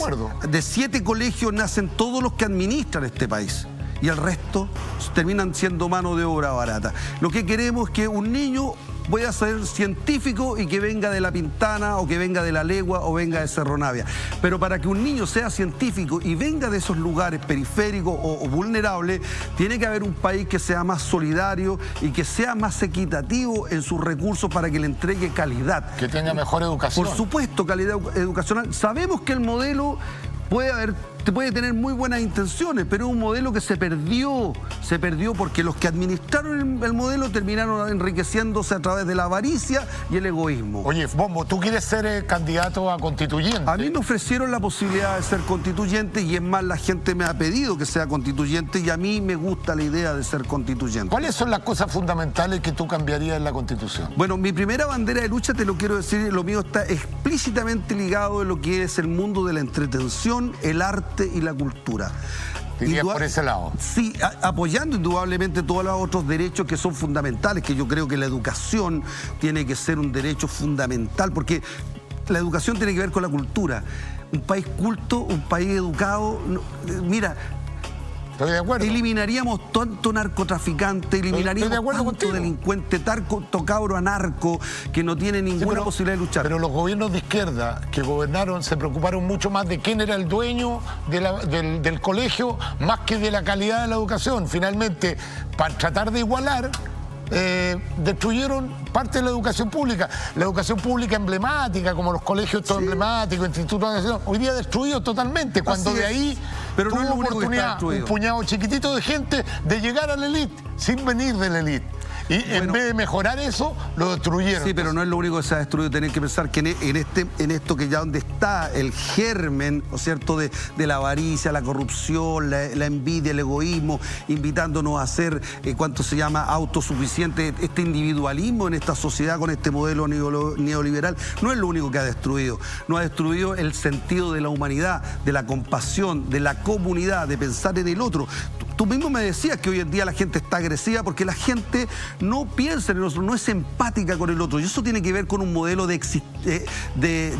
de 7 colegios nacen todos los que administran este país. Y el resto terminan siendo mano de obra barata. Lo que queremos es que un niño pueda ser científico y que venga de La Pintana o que venga de La Legua o venga de Cerro Navia. Pero para que un niño sea científico y venga de esos lugares periféricos o vulnerables, tiene que haber un país que sea más solidario y que sea más equitativo en sus recursos para que le entregue calidad. Que tenga mejor educación. Por supuesto, calidad educacional. Sabemos que el modelo puede tener muy buenas intenciones, pero es un modelo que se perdió porque los que administraron el modelo terminaron enriqueciéndose a través de la avaricia y el egoísmo. Oye, Bombo, tú quieres ser candidato a constituyente. A mí me ofrecieron la posibilidad de ser constituyente y es más, la gente me ha pedido que sea constituyente y a mí me gusta la idea de ser constituyente. ¿Cuáles son las cosas fundamentales que tú cambiarías en la Constitución? Bueno, mi primera bandera de lucha, te lo quiero decir, lo mío está explícitamente ligado a lo que es el mundo de la entretención, el arte y la cultura. ¿Irías por ese lado? Sí, apoyando indudablemente todos los otros derechos que son fundamentales, que yo creo que la educación tiene que ser un derecho fundamental, porque la educación tiene que ver con la cultura. Un país culto, un país educado, mira... Estoy de acuerdo. Eliminaríamos tanto narcotraficante, eliminaríamos tanto delincuente, tanto cabro anarco que no tiene ninguna posibilidad de luchar. Pero los gobiernos de izquierda que gobernaron se preocuparon mucho más de quién era el dueño del colegio más que de la calidad de la educación. Finalmente, para tratar de igualar, destruyeron parte de la educación pública. La educación pública emblemática, como los colegios todos emblemáticos, institutos de educación, hoy día destruidos totalmente, cuando de ahí pero tuvo no es lo único oportunidad un puñado chiquitito de gente de llegar a la élite sin venir de la élite. Y en vez de mejorar eso, lo destruyeron. Sí, pero no es lo único que se ha destruido. Tienen que pensar que en esto que ya donde está el germen, ¿no es cierto?, de la avaricia, la corrupción, la envidia, el egoísmo, invitándonos a ser, ¿cuánto se llama?, autosuficiente. Este individualismo en esta sociedad con este modelo neoliberal no es lo único que ha destruido. No ha destruido el sentido de la humanidad, de la compasión, de la comunidad, de pensar en el otro. Tú mismo me decías que hoy en día la gente está agresiva porque la gente no piensa en el otro, no es empática con el otro. Y eso tiene que ver con un modelo de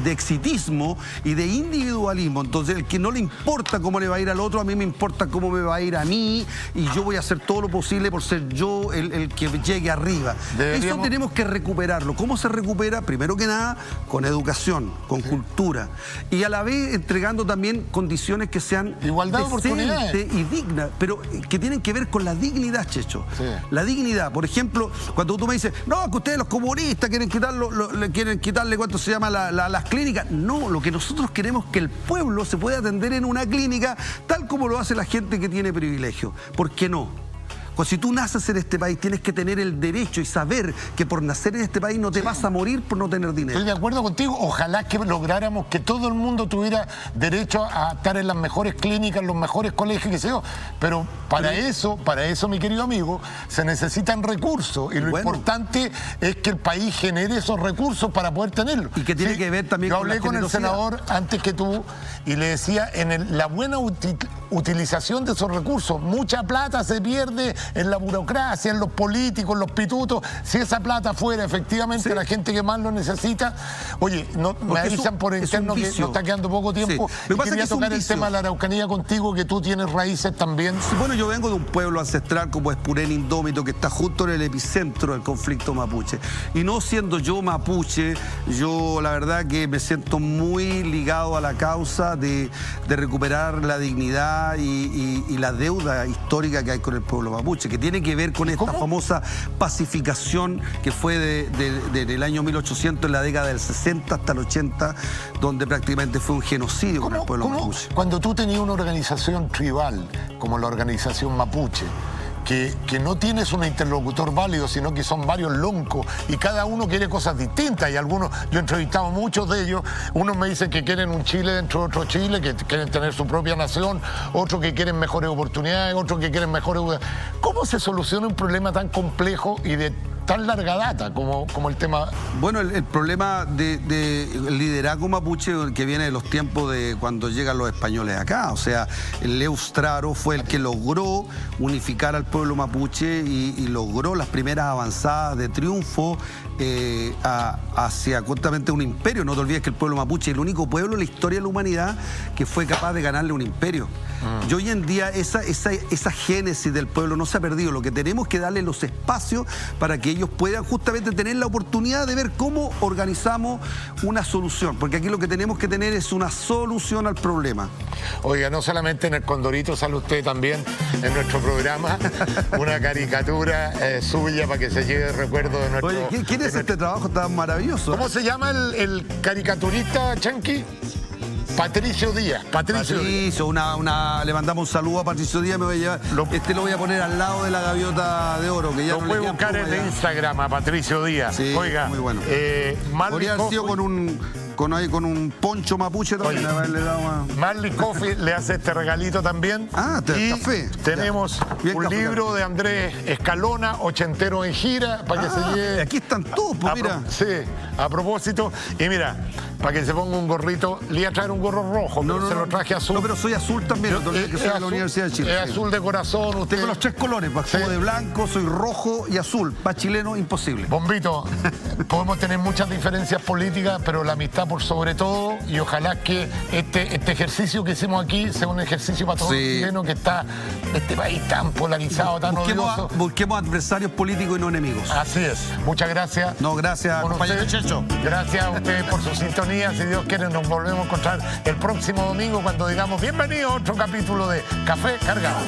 exitismo y de individualismo. Entonces, el que no le importa cómo le va a ir al otro, a mí me importa cómo me va a ir a mí y yo voy a hacer todo lo posible por ser yo el que llegue arriba. Eso tenemos que recuperarlo. ¿Cómo se recupera? Primero que nada, con educación, con cultura. Y a la vez entregando también condiciones que sean igualdad de oportunidades y dignas, pero que tienen que ver con la dignidad, Checho. Sí. La dignidad. Por ejemplo, cuando tú me dices, no, que ustedes los comunistas quieren quitarle ¿cuánto se llama? Las clínicas. No, lo que nosotros queremos es que el pueblo se pueda atender en una clínica tal como lo hace la gente que tiene privilegio. ¿Por qué no? Pues si tú naces en este país, tienes que tener el derecho y saber que por nacer en este país no te vas a morir por no tener dinero. Estoy de acuerdo contigo. Ojalá que lográramos que todo el mundo tuviera derecho a estar en las mejores clínicas, en los mejores colegios, qué sé yo. Pero para eso, mi querido amigo, se necesitan recursos. Y lo importante es que el país genere esos recursos para poder tenerlos. Y que tiene que ver también con la generosidad. Yo hablé con el senador antes que tú y le decía, la buena utilización de esos recursos. Mucha plata se pierde en la burocracia, en los políticos, en los pitutos. Si esa plata fuera efectivamente a la gente que más lo necesita, oye, me avisan por interno que nos está quedando poco tiempo. Sí. Y quería tocar el tema de la Araucanía contigo, que tú tienes raíces también. Sí, bueno, yo vengo de un pueblo ancestral como Espurén Indómito, que está justo en el epicentro del conflicto mapuche. Y no siendo yo mapuche, yo la verdad que me siento muy ligado a la causa de recuperar la dignidad y la deuda histórica que hay con el pueblo mapuche, que tiene que ver con esta famosa pacificación que fue del año 1800, en la década del 60 hasta el 80, donde prácticamente fue un genocidio con el pueblo mapuche. Cuando tú tenías una organización tribal, como la organización mapuche, que no tienes un interlocutor válido, sino que son varios loncos y cada uno quiere cosas distintas, y algunos, yo he entrevistado a muchos de ellos, unos me dicen que quieren un Chile dentro de otro Chile, que quieren tener su propia nación, otros que quieren mejores oportunidades, otros que quieren mejores... ¿Cómo se soluciona un problema tan complejo y de tan larga data como el tema? Bueno, el problema del liderazgo mapuche, que viene de los tiempos de cuando llegan los españoles acá. O sea, el Leo Straro fue el que logró unificar al pueblo mapuche y logró las primeras avanzadas de triunfo hacia justamente un imperio. No te olvides que el pueblo mapuche es el único pueblo en la historia de la humanidad que fue capaz de ganarle un imperio. Y hoy en día esa génesis del pueblo no se ha perdido. Lo que tenemos es que darle los espacios para que ellos puedan justamente tener la oportunidad de ver cómo organizamos una solución, porque aquí lo que tenemos que tener es una solución al problema. Oiga, no solamente en el Condorito, sale usted también en nuestro programa, una caricatura suya para que se lleve el recuerdo de nuestro... Oye, ¿quién es este trabajo tan maravilloso? ¿Cómo se llama el caricaturista, Chanqui? Patricio Díaz. Patricio, le mandamos un saludo a Patricio Díaz. Me voy a llevar, lo voy a poner al lado de la gaviota de oro, que ya lo no puede buscar en Instagram a Patricio Díaz. Sí, oiga, muy bueno. Marley podría haber sido con un poncho mapuche también. Marley Coffee le hace este regalito también. Y café. Tenemos un libro de Andrés Escalona, Ochentero en gira, para que se lleve. Aquí están todos, pues mira. Sí, a propósito. Y mira, para que se ponga un gorrito, le iba a traer un gorro rojo, pero se lo traje azul. No, pero soy azul también, que soy de la Universidad de Chile. Es azul de corazón. Usted... Tengo los tres colores, como de blanco, soy rojo y azul. Para chileno, imposible. Bombito, podemos tener muchas diferencias políticas, pero la amistad por sobre todo, y ojalá que este ejercicio que hicimos aquí sea un ejercicio para todos los chilenos, que está este país tan polarizado, tan odioso. Busquemos adversarios políticos y no enemigos. Así es. Muchas gracias. No, gracias, compañero Checho. Gracias a ustedes por su sintonía. Si Dios quiere, nos volvemos a encontrar el próximo domingo cuando digamos bienvenido a otro capítulo de Café Cargado.